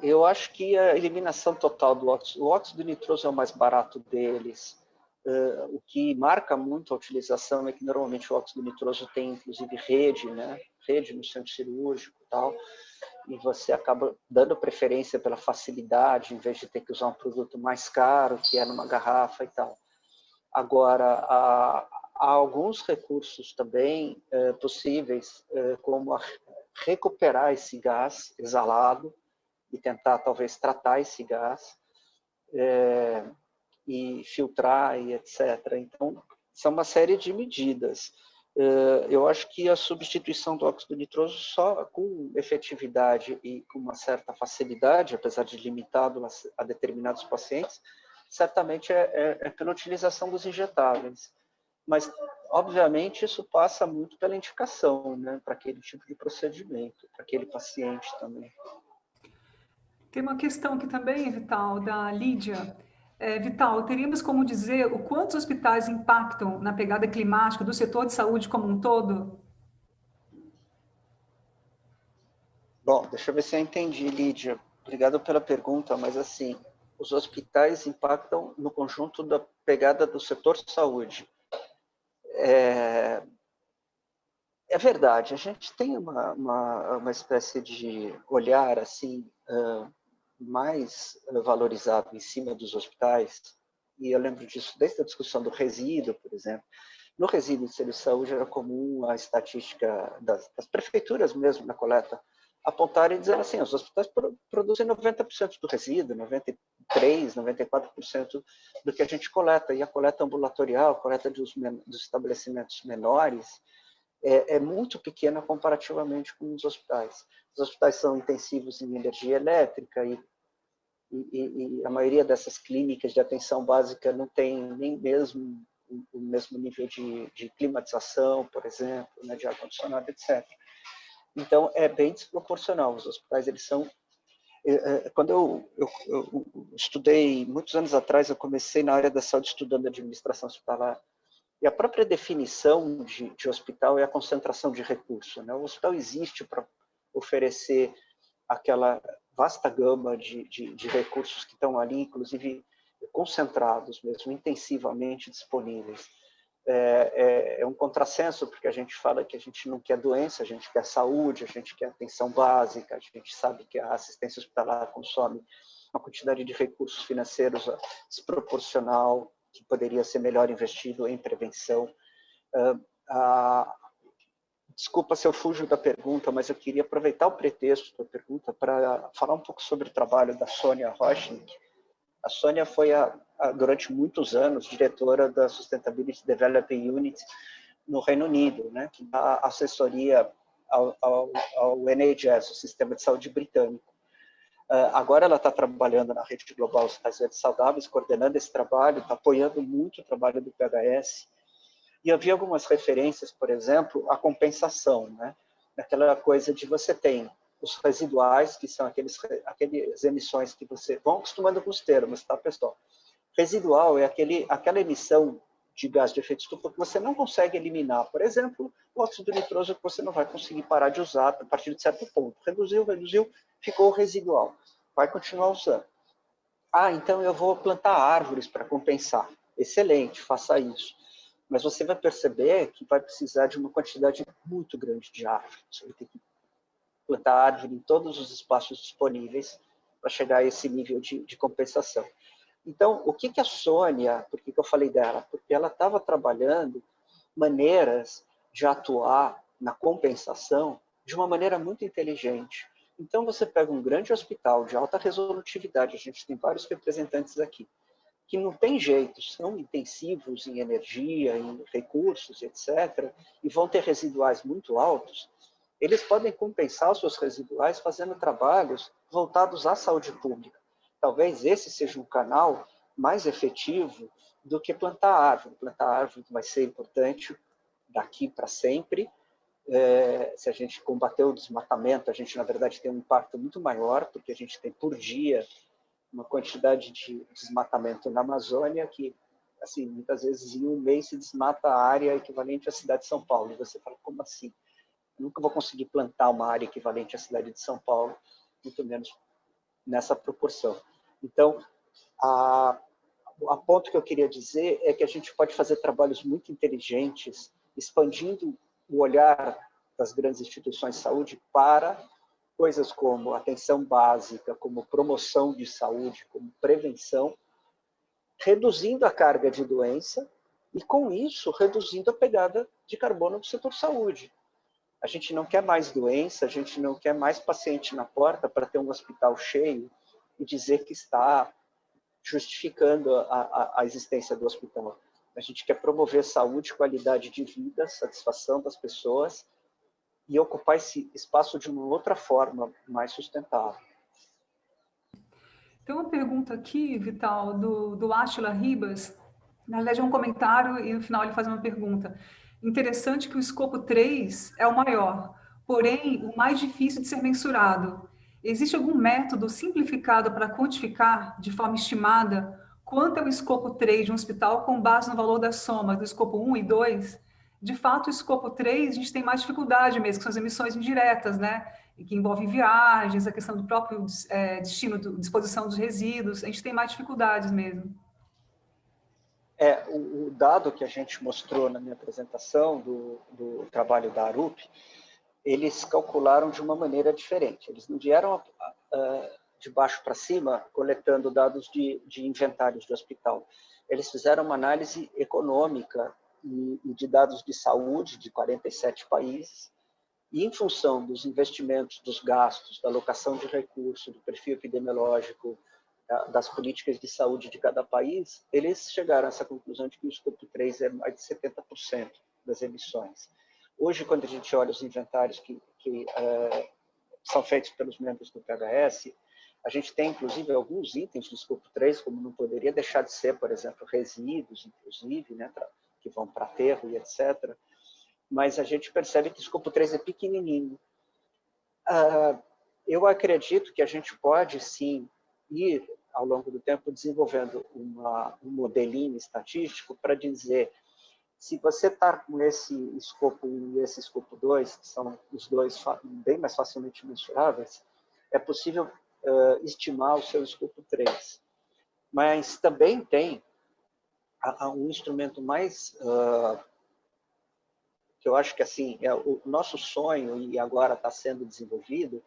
Eu acho que a eliminação total do óxido, o óxido nitroso é o mais barato deles. O que marca muito a utilização é que normalmente o óxido nitroso tem inclusive rede, né? Rede no centro cirúrgico e tal, e você acaba dando preferência pela facilidade, em vez de ter que usar um produto mais caro, que é numa garrafa e tal. Agora, há alguns recursos também possíveis, como recuperar esse gás exalado e tentar, talvez, tratar esse gás e filtrar e etc. Então, são uma série de medidas. Eu acho que a substituição do óxido nitroso só com efetividade e com uma certa facilidade, apesar de limitado a determinados pacientes, certamente é pela utilização dos injetáveis. Mas, obviamente, isso passa muito pela indicação, né, para aquele tipo de procedimento, para aquele paciente também. Tem uma questão aqui também, Vital, da Lídia. Vital, teríamos como dizer o quanto os hospitais impactam na pegada climática do setor de saúde como um todo? Bom, deixa eu ver se eu entendi, Lídia. Obrigado pela pergunta, mas assim, os hospitais impactam no conjunto da pegada do setor de saúde. É verdade, a gente tem uma espécie de olhar assim mais valorizado em cima dos hospitais, e eu lembro disso desde a discussão do resíduo, por exemplo. No resíduo de serviço de saúde era comum a estatística das prefeituras mesmo na coleta apontarem e dizer assim, os hospitais produzem 90% do resíduo, 93%, 94% do que a gente coleta, e a coleta ambulatorial, a coleta dos estabelecimentos menores, é muito pequena comparativamente com os hospitais. Os hospitais são intensivos em energia elétrica e a maioria dessas clínicas de atenção básica não tem nem mesmo o mesmo nível de climatização, por exemplo, né, de ar-condicionado, etc. Então, é bem desproporcional. Os hospitais, eles são... Quando eu estudei, muitos anos atrás, eu comecei na área da saúde estudando administração hospitalar, e a própria definição de hospital é a concentração de recursos, né? O hospital existe para oferecer aquela vasta gama de recursos que estão ali, inclusive concentrados mesmo, intensivamente disponíveis. É um contrassenso, porque a gente fala que a gente não quer doença, a gente quer saúde, a gente quer atenção básica, a gente sabe que a assistência hospitalar consome uma quantidade de recursos financeiros desproporcional, que poderia ser melhor investido em prevenção. Desculpa se eu fujo da pergunta, mas eu queria aproveitar o pretexto da pergunta para falar um pouco sobre o trabalho da Sônia Rochnik. A Sônia foi, durante muitos anos, diretora da Sustainability Development Unit no Reino Unido, né, que dá assessoria ao NHS, o Sistema de Saúde Britânico. Agora ela está trabalhando na Rede Global Hospitais Verdes Saudáveis, coordenando esse trabalho, está apoiando muito o trabalho do PHS. E havia algumas referências, por exemplo, à compensação, né? Aquela coisa de você tem os residuais, que são aquelas emissões que você... Vão acostumando com os termos, tá, pessoal? Residual é aquela emissão de gás de efeito estufa que você não consegue eliminar. Por exemplo, o óxido nitroso que você não vai conseguir parar de usar a partir de certo ponto. Reduziu, ficou residual. Vai continuar usando. Então eu vou plantar árvores para compensar. Excelente, faça isso. Mas você vai perceber que vai precisar de uma quantidade muito grande de árvores. Você vai ter que plantar árvore em todos os espaços disponíveis para chegar a esse nível de compensação. Então, o que a Sônia, por que eu falei dela? Porque ela estava trabalhando maneiras de atuar na compensação de uma maneira muito inteligente. Então, você pega um grande hospital de alta resolutividade, a gente tem vários representantes aqui, que não tem jeito, são intensivos em energia, em recursos, etc., e vão ter residuais muito altos, eles podem compensar os seus residuais fazendo trabalhos voltados à saúde pública. Talvez esse seja um canal mais efetivo do que plantar árvore. Plantar árvore vai ser importante daqui para sempre. Se a gente combater o desmatamento, a gente, na verdade, tem um impacto muito maior, porque a gente tem, por dia, uma quantidade de desmatamento na Amazônia que, assim, muitas vezes em um mês se desmata a área equivalente à cidade de São Paulo. E você fala, como assim? Eu nunca vou conseguir plantar uma área equivalente à cidade de São Paulo, muito menos nessa proporção. Então, a ponto que eu queria dizer é que a gente pode fazer trabalhos muito inteligentes, expandindo o olhar das grandes instituições de saúde para coisas como atenção básica, como promoção de saúde, como prevenção, reduzindo a carga de doença e, com isso, reduzindo a pegada de carbono do setor saúde. A gente não quer mais doença, a gente não quer mais paciente na porta para ter um hospital cheio e dizer que está justificando a existência do hospital. A gente quer promover saúde, qualidade de vida, satisfação das pessoas e ocupar esse espaço de uma outra forma mais sustentável. Tem uma pergunta aqui, Vital, do Átila Ribas. Na verdade, é um comentário e no final ele faz uma pergunta. Interessante que o escopo 3 é o maior, porém o mais difícil de ser mensurado. Existe algum método simplificado para quantificar, de forma estimada, quanto é o escopo 3 de um hospital com base no valor da soma do escopo 1 e 2? De fato, o escopo 3 a gente tem mais dificuldade mesmo, que são as emissões indiretas, né? E que envolvem viagens, a questão do próprio destino, disposição dos resíduos, a gente tem mais dificuldades mesmo. O dado que a gente mostrou na minha apresentação do trabalho da ARUP, eles calcularam de uma maneira diferente. Eles não vieram de baixo para cima coletando dados de inventários de hospital. Eles fizeram uma análise econômica e de dados de saúde de 47 países, e em função dos investimentos, dos gastos, da alocação de recursos, do perfil epidemiológico, das políticas de saúde de cada país, eles chegaram a essa conclusão de que o escopo 3 é mais de 70% das emissões. Hoje, quando a gente olha os inventários que são feitos pelos membros do PHS, a gente tem, inclusive, alguns itens do escopo 3, como não poderia deixar de ser, por exemplo, resíduos, inclusive, né, que vão para aterro e etc., mas a gente percebe que o escopo 3 é pequenininho. Eu acredito que a gente pode, sim, ir, ao longo do tempo, desenvolvendo um modelinho estatístico para dizer se você está com esse escopo 1 e esse escopo 2, que são os dois bem mais facilmente mensuráveis, é possível estimar o seu escopo 3. Mas também tem um instrumento mais... que eu acho que assim, é o nosso sonho, e agora está sendo desenvolvido,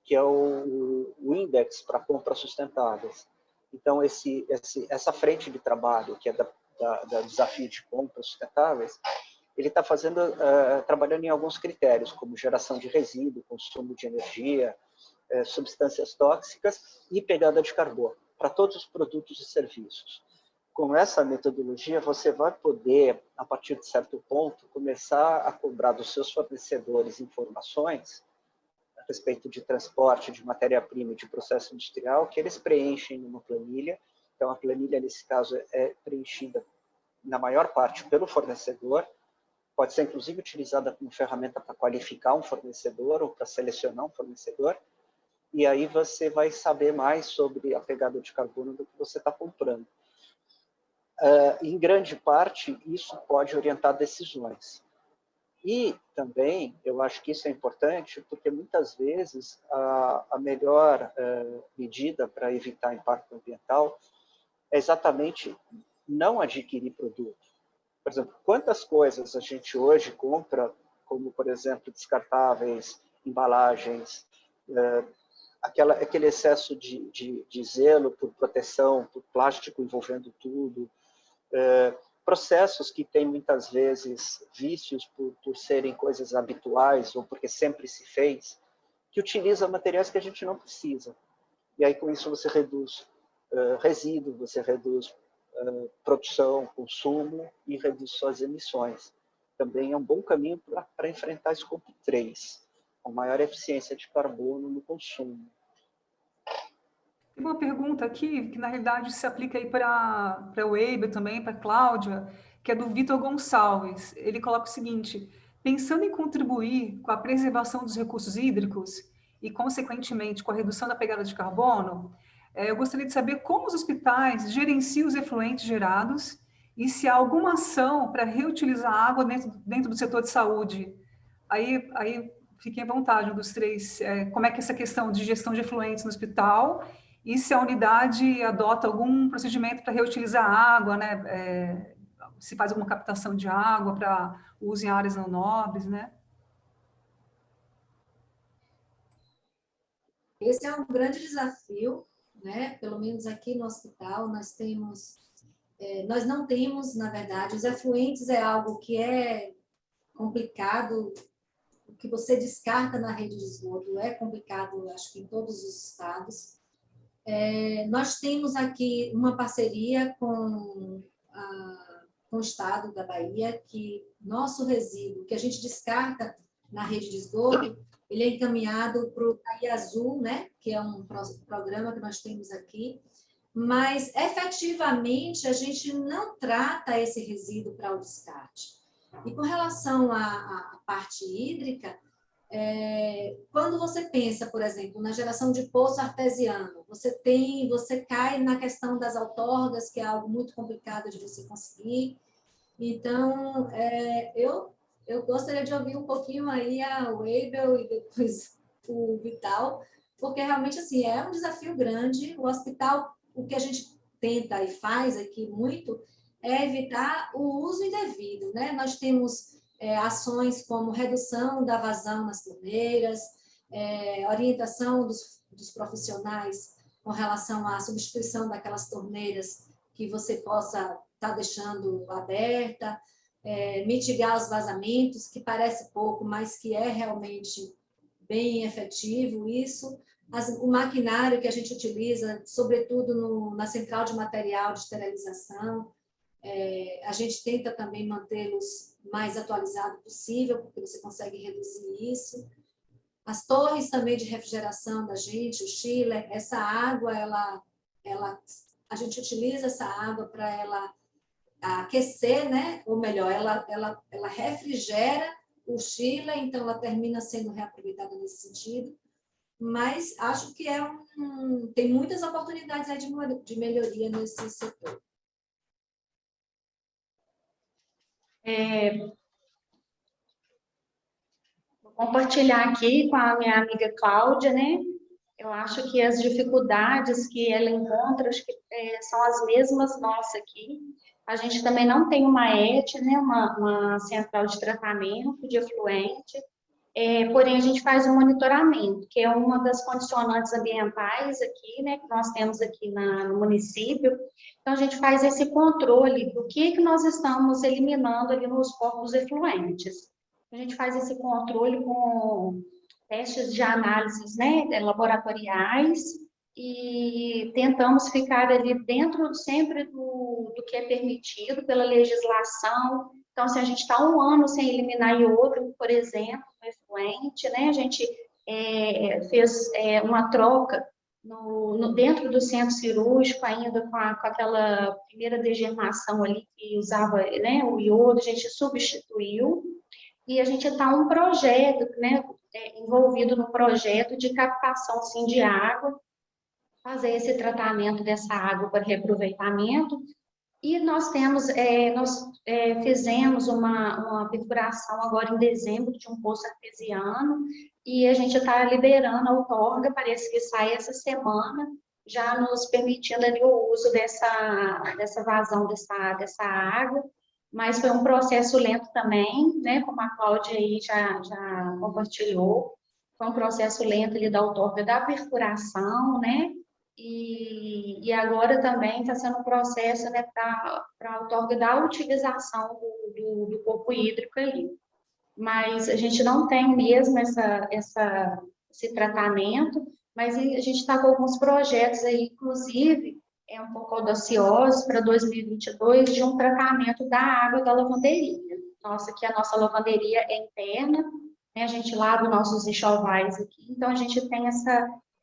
que é o Index para compras sustentáveis. Então, essa frente de trabalho, que é da desafio de compras sustentáveis, ele está trabalhando em alguns critérios, como geração de resíduo, consumo de energia, substâncias tóxicas e pegada de carbono, para todos os produtos e serviços. Com essa metodologia, você vai poder, a partir de certo ponto, começar a cobrar dos seus fornecedores informações a respeito de transporte, de matéria-prima e de processo industrial, que eles preenchem numa planilha. Então, a planilha, nesse caso, é preenchida, na maior parte, pelo fornecedor. Pode ser, inclusive, utilizada como ferramenta para qualificar um fornecedor ou para selecionar um fornecedor. E aí você vai saber mais sobre a pegada de carbono do que você está comprando. Em grande parte, isso pode orientar decisões. E também, eu acho que isso é importante, porque muitas vezes a melhor medida para evitar impacto ambiental é exatamente não adquirir produto. Por exemplo, quantas coisas a gente hoje compra, como, por exemplo, descartáveis, embalagens, aquele excesso de zelo por proteção, por plástico envolvendo tudo, processos que têm muitas vezes vícios por serem coisas habituais ou porque sempre se fez, que utiliza materiais que a gente não precisa. E aí com isso você reduz resíduo, você reduz produção, consumo e reduz suas emissões. Também é um bom caminho para enfrentar escopo 3, com maior eficiência de carbono no consumo. Tem uma pergunta aqui, que na realidade se aplica aí para o Weber também, para a Cláudia, que é do Vitor Gonçalves. Ele coloca o seguinte: pensando em contribuir com a preservação dos recursos hídricos e, consequentemente, com a redução da pegada de carbono, eu gostaria de saber como os hospitais gerenciam os efluentes gerados e se há alguma ação para reutilizar a água dentro do setor de saúde. Aí fiquem à vontade, um dos três, como é que é essa questão de gestão de efluentes no hospital e se a unidade adota algum procedimento para reutilizar a água, né? Se faz alguma captação de água para uso em áreas não nobres, né? Esse é um grande desafio, né? Pelo menos aqui no hospital nós não temos, na verdade, os efluentes é algo que é complicado, o que você descarta na rede de esgoto é complicado, acho que em todos os estados. Nós temos aqui uma parceria com com o Estado da Bahia que nosso resíduo, que a gente descarta na rede de esgoto, ele é encaminhado para o Azul, né? Que é um programa que nós temos aqui, mas efetivamente a gente não trata esse resíduo para o descarte. E com relação à parte hídrica, quando você pensa, por exemplo, na geração de poço artesiano, você cai na questão das outorgas, que é algo muito complicado de você conseguir. Então, eu gostaria de ouvir um pouquinho aí a Weibel e depois o Vital, porque realmente assim, é um desafio grande. O hospital, o que a gente tenta e faz aqui muito, é evitar o uso indevido, né? Nós temos ações como redução da vazão nas torneiras, orientação dos profissionais com relação à substituição daquelas torneiras que você possa estar deixando aberta, mitigar os vazamentos, que parece pouco, mas que é realmente bem efetivo isso. O maquinário que a gente utiliza, sobretudo na central de material de esterilização, a gente tenta também mantê-los mais atualizados possível, porque você consegue reduzir isso. As torres também de refrigeração da gente, o chiller, essa água, a gente utiliza essa água para ela aquecer, né? Ou melhor, ela refrigera o chiller, então ela termina sendo reaproveitada nesse sentido. Mas acho que tem muitas oportunidades aí de melhoria nesse setor. Vou compartilhar aqui com a minha amiga Cláudia, né? Eu acho que as dificuldades que ela encontra, acho que são as mesmas nossas aqui. A gente também não tem uma ET, né? Uma central de tratamento de efluente, porém a gente faz um monitoramento, que é uma das condicionantes ambientais aqui, né? Que nós temos aqui no município. Então a gente faz esse controle do que nós estamos eliminando ali nos corpos efluentes. A gente faz esse controle com testes de análises, né, laboratoriais, e tentamos ficar ali dentro sempre do que é permitido pela legislação. Então, se a gente está um ano sem eliminar iodro, por exemplo, no efluente, né, a gente fez uma troca dentro do centro cirúrgico, ainda com aquela primeira degermação ali que usava, né, o iodo, a gente substituiu. E a gente está um projeto, né, envolvido no projeto de captação sim, de água, fazer esse tratamento dessa água para reaproveitamento. E nós fizemos uma perfuração agora em dezembro de um poço artesiano e a gente está liberando a outorga, parece que sai essa semana, já nos permitindo ali o uso dessa vazão dessa água. Mas foi um processo lento também, né? Como a Cláudia aí já compartilhou, foi um processo lento ali da outorga da perfuração, né? E agora também está sendo um processo, né, para a outorga da utilização do corpo hídrico ali. Mas a gente não tem mesmo esse tratamento, mas a gente está com alguns projetos aí, inclusive, um pouco audaciosos para 2022, de um tratamento da água da lavanderia. Que a nossa lavanderia é interna, né, a gente lava os nossos enxovais aqui, então a gente tem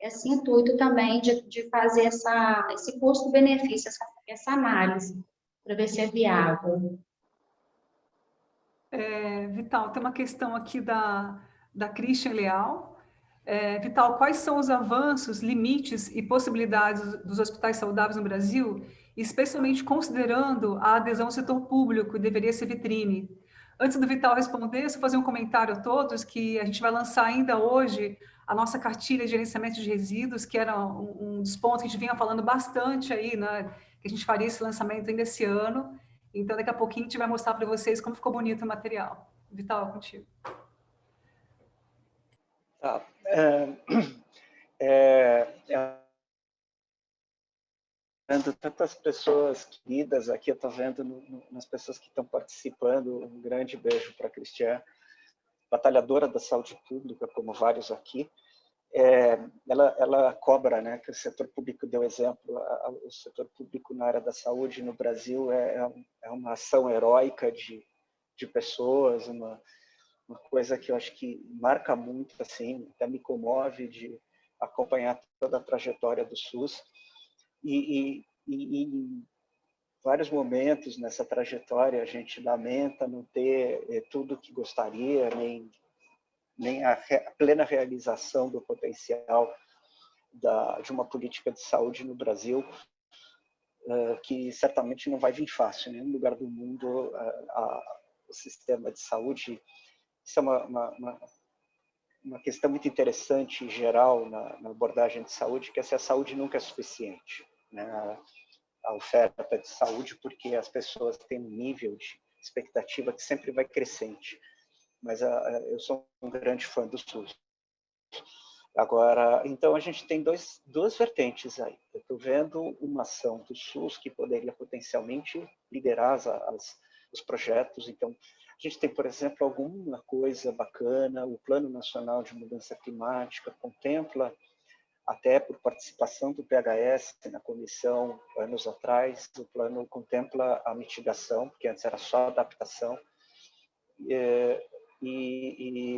esse intuito também de fazer esse custo-benefício, essa análise, para ver se é viável. Vital, tem uma questão aqui da Christian Leal. Vital, quais são os avanços, limites e possibilidades dos hospitais saudáveis no Brasil, especialmente considerando a adesão ao setor público, que deveria ser vitrine? Antes do Vital responder, só fazer um comentário a todos, que a gente vai lançar ainda hoje a nossa cartilha de gerenciamento de resíduos, que era um dos pontos que a gente vinha falando bastante aí, né, que a gente faria esse lançamento ainda esse ano. Então, daqui a pouquinho a gente vai mostrar para vocês como ficou bonito o material. Vital, contigo. Tá. Vendo tantas pessoas queridas aqui, eu estou vendo nas pessoas que estão participando, um grande beijo para a Cristiane, batalhadora da saúde pública, como vários aqui. ela cobra, né, que o setor público deu exemplo. O setor público na área da saúde no Brasil é uma ação heróica de pessoas, uma coisa que eu acho que marca muito, assim, até me comove de acompanhar toda a trajetória do SUS. E em vários momentos nessa trajetória a gente lamenta não ter tudo o que gostaria, nem a plena realização do potencial de uma política de saúde no Brasil, que certamente não vai vir fácil. Em nenhum lugar do mundo o sistema de saúde. Isso é uma questão muito interessante, em geral, na abordagem de saúde, que é se a saúde nunca é suficiente, né? A oferta de saúde, porque as pessoas têm um nível de expectativa que sempre vai crescente. Mas eu sou um grande fã do SUS. Agora, então a gente tem duas vertentes aí. Eu estou vendo uma ação do SUS que poderia potencialmente liderar os projetos. Então, a gente tem, por exemplo, alguma coisa bacana. O Plano Nacional de Mudança Climática contempla, até por participação do PHS na comissão anos atrás, o plano contempla a mitigação, porque antes era só adaptação,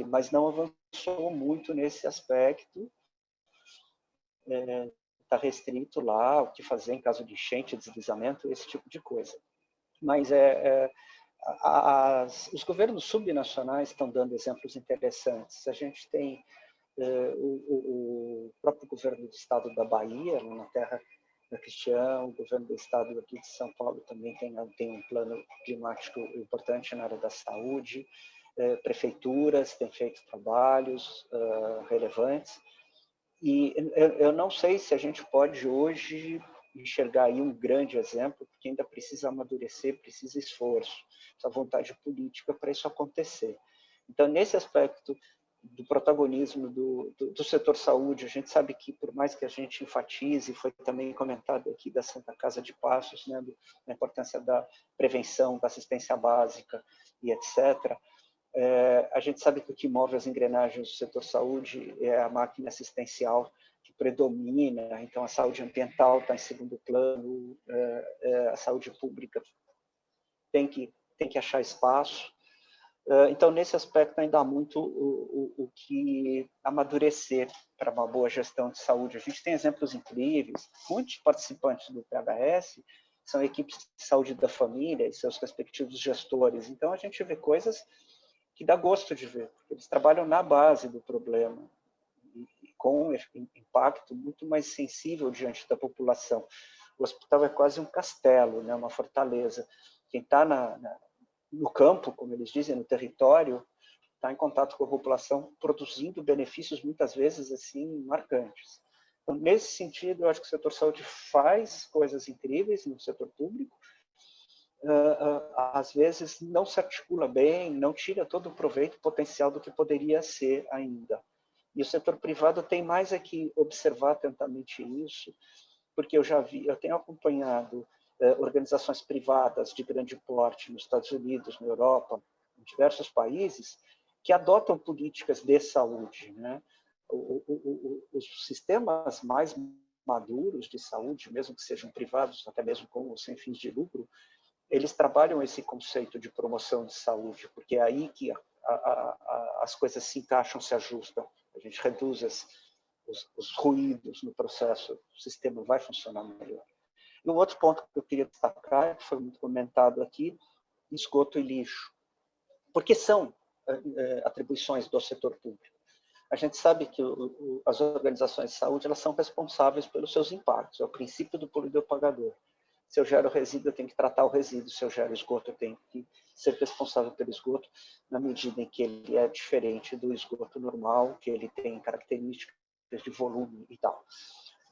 mas não avançou muito nesse aspecto. Está restrito lá o que fazer em caso de enchente, deslizamento, esse tipo de coisa. Mas os governos subnacionais estão dando exemplos interessantes. A gente tem o próprio governo do estado da Bahia, na terra da Cristiano, o governo do estado aqui de São Paulo também tem um plano climático importante na área da saúde. Prefeituras têm feito trabalhos relevantes. E eu não sei se a gente pode hoje enxergar aí um grande exemplo, porque ainda precisa amadurecer, precisa esforço, precisa vontade política para isso acontecer. Então, nesse aspecto do protagonismo do setor saúde, a gente sabe que, por mais que a gente enfatize, foi também comentado aqui da Santa Casa de Passos, né, da importância da prevenção, da assistência básica e etc., a gente sabe que o que move as engrenagens do setor saúde é a máquina assistencial que predomina. Então, a saúde ambiental está em segundo plano, a saúde pública tem que achar espaço. Então, nesse aspecto, ainda há muito o que amadurecer para uma boa gestão de saúde. A gente tem exemplos incríveis. Muitos participantes do PHS são equipes de saúde da família e seus respectivos gestores. Então, a gente vê coisas que dá gosto de ver, porque eles trabalham na base do problema, e com um impacto muito mais sensível diante da população. O hospital é quase um castelo, né, uma fortaleza. Quem está no campo, como eles dizem, no território, está em contato com a população, produzindo benefícios, muitas vezes, assim, marcantes. Então, nesse sentido, eu acho que o setor saúde faz coisas incríveis no setor público, às vezes não se articula bem, não tira todo o proveito potencial do que poderia ser ainda. E o setor privado tem mais é que observar atentamente isso, porque eu tenho acompanhado organizações privadas de grande porte nos Estados Unidos, na Europa, em diversos países, que adotam políticas de saúde, né? Os sistemas mais maduros de saúde, mesmo que sejam privados, até mesmo com ou sem fins de lucro, eles trabalham esse conceito de promoção de saúde, porque é aí que as coisas se encaixam, se ajustam. A gente reduz os ruídos no processo, o sistema vai funcionar melhor. E um outro ponto que eu queria destacar, que foi muito comentado aqui, esgoto e lixo. Porque são atribuições do setor público. A gente sabe que as organizações de saúde elas são responsáveis pelos seus impactos, é o princípio do poluidor-pagador. Se eu gero resíduo, eu tenho que tratar o resíduo. Se eu gero esgoto, eu tenho que ser responsável pelo esgoto, na medida em que ele é diferente do esgoto normal, que ele tem características de volume e tal.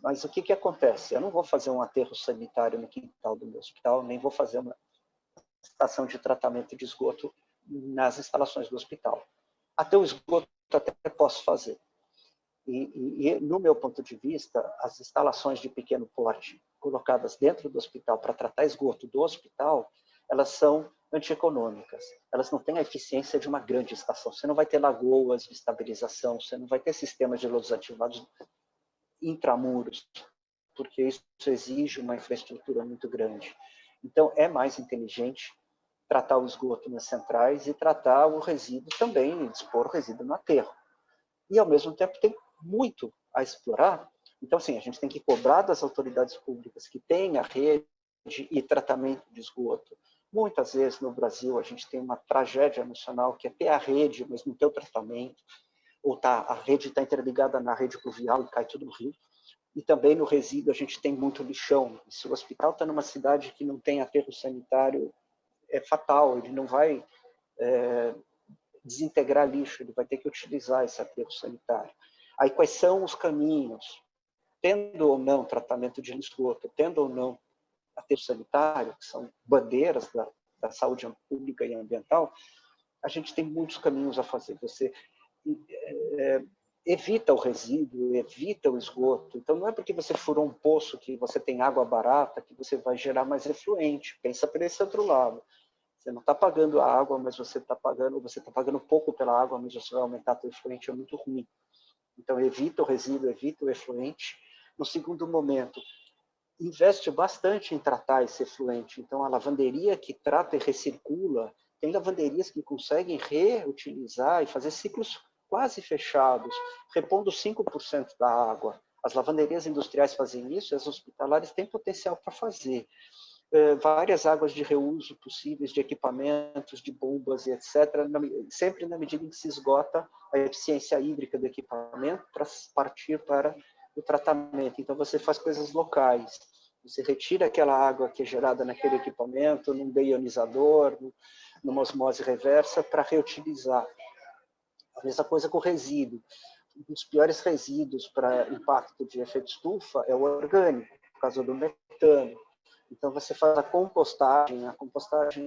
Mas o que acontece? Eu não vou fazer um aterro sanitário no quintal do meu hospital, nem vou fazer uma estação de tratamento de esgoto nas instalações do hospital. Até o esgoto até posso fazer. E, no meu ponto de vista, as instalações de pequeno porte colocadas dentro do hospital para tratar esgoto do hospital, elas são antieconômicas. Elas não têm a eficiência de uma grande estação. Você não vai ter lagoas de estabilização, você não vai ter sistemas de lodos ativados intramuros, porque isso exige uma infraestrutura muito grande. Então, é mais inteligente tratar o esgoto nas centrais e tratar o resíduo também, dispor o resíduo no aterro. E, ao mesmo tempo, tem muito a explorar. Então, assim, a gente tem que cobrar das autoridades públicas que têm a rede e tratamento de esgoto. Muitas vezes, no Brasil, a gente tem uma tragédia nacional que é ter a rede, mas não ter o tratamento, ou a rede está interligada na rede pluvial e cai tudo no rio. E também no resíduo a gente tem muito lixão. Se o hospital está numa cidade que não tem aterro sanitário, é fatal, ele não vai desintegrar lixo, ele vai ter que utilizar esse aterro sanitário. Aí quais são os caminhos? Tendo ou não tratamento de esgoto, tendo ou não aterro sanitário, que são bandeiras da saúde pública e ambiental, a gente tem muitos caminhos a fazer. Você evita o resíduo, evita o esgoto. Então, não é porque você furou um poço que você tem água barata que você vai gerar mais efluente. Pensa por esse outro lado. Você não está pagando a água, mas você está pagando pouco pela água, mas você vai aumentar o efluente, é muito ruim. Então, evita o resíduo, evita o efluente. No segundo momento, investe bastante em tratar esse efluente. Então, a lavanderia que trata e recircula, tem lavanderias que conseguem reutilizar e fazer ciclos quase fechados, repondo 5% da água. As lavanderias industriais fazem isso, e as hospitalares têm potencial para fazer. Várias águas de reuso possíveis, de equipamentos, de bombas e etc., sempre na medida em que se esgota a eficiência hídrica do equipamento para partir para o tratamento. Então, você faz coisas locais. Você retira aquela água que é gerada naquele equipamento, num deionizador, numa osmose reversa, para reutilizar. A mesma coisa com o resíduo. Um dos piores resíduos para impacto de efeito estufa é o orgânico, por causa do metano. Então, você faz a compostagem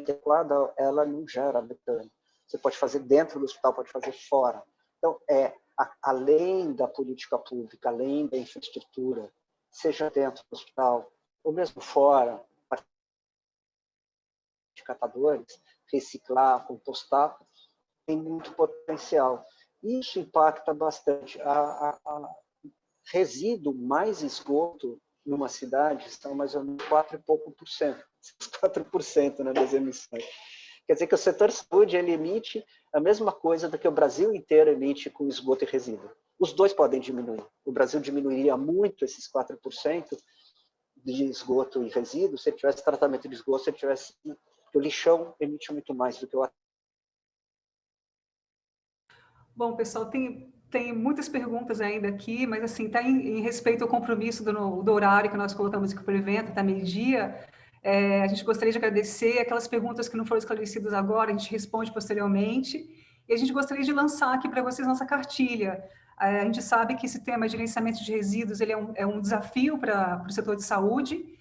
adequada, ela não gera metano. Você pode fazer dentro do hospital, pode fazer fora. Então, além da política pública, além da infraestrutura, seja dentro do hospital, ou mesmo fora, de catadores, reciclar, compostar, tem muito potencial. Isso impacta bastante. Resíduo mais esgoto numa cidade são mais ou menos 4 e pouco por cento. 4%, né, das emissões. Quer dizer que o setor saúde ele emite a mesma coisa do que o Brasil inteiro emite com esgoto e resíduo. Os dois podem diminuir. O Brasil diminuiria muito esses 4% de esgoto e resíduo se ele tivesse tratamento de esgoto, se ele tivesse... O lixão emite muito mais do que o... Bom, pessoal, tem muitas perguntas ainda aqui, mas assim, tá em respeito ao compromisso do horário que nós colocamos aqui para o evento, até meio-dia, a gente gostaria de agradecer aquelas perguntas que não foram esclarecidas agora, a gente responde posteriormente, e a gente gostaria de lançar aqui para vocês nossa cartilha. A gente sabe que esse tema de gerenciamento de resíduos ele é um desafio para o setor de saúde,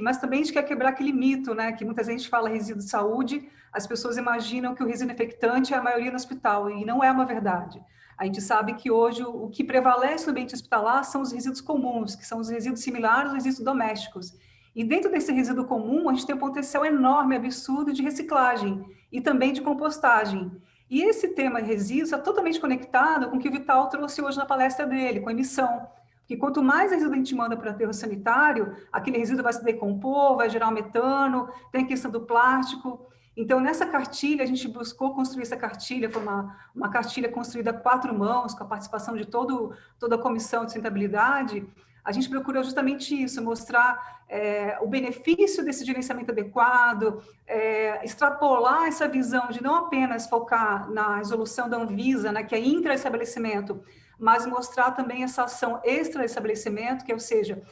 mas também a gente quer quebrar aquele mito, né, que muita gente fala resíduo de saúde, as pessoas imaginam que o resíduo infectante é a maioria no hospital, e não é uma verdade. A gente sabe que hoje o que prevalece no ambiente hospitalar são os resíduos comuns, que são os resíduos similares aos resíduos domésticos. E dentro desse resíduo comum, a gente tem um potencial enorme, absurdo de reciclagem e também de compostagem. E esse tema resíduos está totalmente conectado com o que o Vital trouxe hoje na palestra dele, com a emissão. Porque quanto mais resíduo a gente manda para o aterro sanitário, aquele resíduo vai se decompor, vai gerar um metano, tem a questão do plástico. Então, nessa cartilha, a gente buscou construir essa cartilha, foi uma cartilha construída a 4 mãos, com a participação de toda a comissão de sustentabilidade. A gente procurou justamente isso, mostrar o benefício desse gerenciamento adequado, extrapolar essa visão de não apenas focar na resolução da Anvisa, né, que é intra-estabelecimento, mas mostrar também essa ação extra-estabelecimento, que ou seja,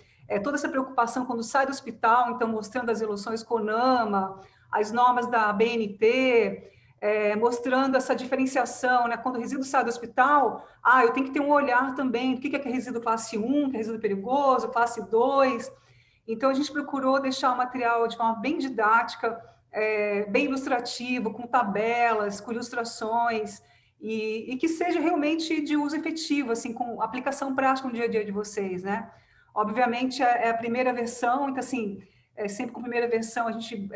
toda essa preocupação quando sai do hospital, então mostrando as resoluções CONAMA, as normas da BNT, mostrando essa diferenciação, né? Quando o resíduo sai do hospital, eu tenho que ter um olhar também do que é resíduo classe 1, que é resíduo perigoso, classe 2. Então, a gente procurou deixar o material de forma bem didática, bem ilustrativo, com tabelas, com ilustrações, e que seja realmente de uso efetivo, assim, com aplicação prática no dia a dia de vocês, né? Obviamente, é a primeira versão, então, assim, sempre com a primeira versão a gente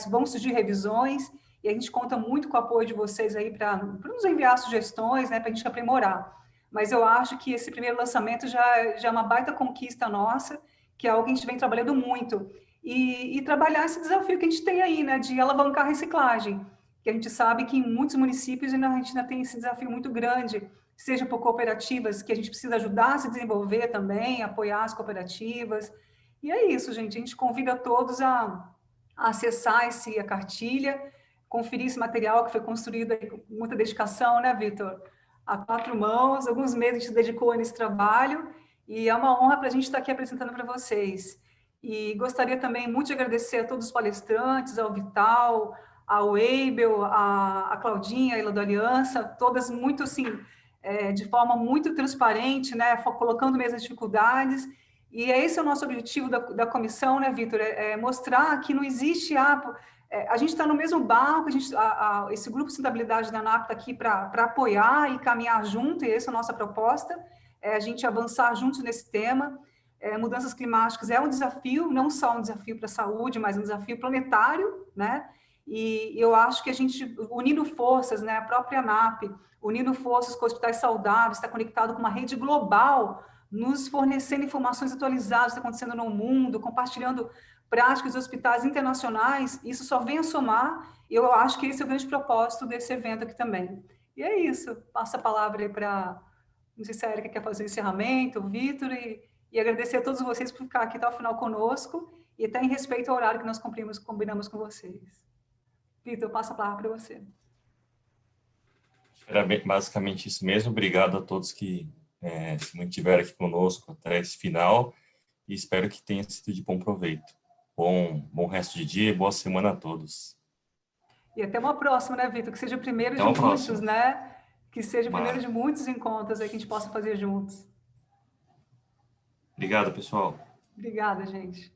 vão surgir revisões, e a gente conta muito com o apoio de vocês aí para nos enviar sugestões, né, para a gente aprimorar. Mas eu acho que esse primeiro lançamento já é uma baita conquista nossa, que é algo que a gente vem trabalhando muito. E trabalhar esse desafio que a gente tem aí, né, de alavancar a reciclagem, que a gente sabe que em muitos municípios a gente ainda tem esse desafio muito grande, seja por cooperativas, que a gente precisa ajudar a se desenvolver também, apoiar as cooperativas. E é isso, gente. A gente convida todos a acessar a cartilha, conferir esse material que foi construído aí com muita dedicação, né, Vitor? A 4 mãos, alguns meses a gente se dedicou nesse trabalho, e é uma honra para a gente estar aqui apresentando para vocês. E gostaria também muito de agradecer a todos os palestrantes, ao Vital, ao Eibel, a Claudinha, a Ilha da Aliança, todas muito, assim, de forma muito transparente, né, colocando mesmo as dificuldades. E esse é o nosso objetivo da comissão, né, Vitor? Mostrar que não existe a gente está no mesmo barco, esse grupo de sustentabilidade da ANAP está aqui para apoiar e caminhar junto, e essa é a nossa proposta, a gente avançar juntos nesse tema. Mudanças climáticas é um desafio, não só um desafio para a saúde, mas um desafio planetário, né? E eu acho que a gente, unindo forças, né, a própria ANAP, unindo forças com hospitais saudáveis, está conectado com uma rede global, nos fornecendo informações atualizadas do que está acontecendo no mundo, compartilhando práticas de hospitais internacionais, isso só vem a somar, e eu acho que esse é o grande propósito desse evento aqui também. E é isso, passo a palavra aí para, não sei se a Erika quer fazer o encerramento, o Vitor, e agradecer a todos vocês por ficar aqui até o final conosco, e até em respeito ao horário que nós combinamos com vocês. Vitor, passo a palavra para você. Era basicamente isso mesmo. Obrigado a todos que se mantiveram aqui conosco até esse final, e espero que tenha sido de bom proveito. Bom resto de dia e boa semana a todos. E até uma próxima, né, Vitor? Que seja o primeiro de muitos, né? Que seja o primeiro de muitos encontros aí que a gente possa fazer juntos. Obrigado, pessoal. Obrigada, gente.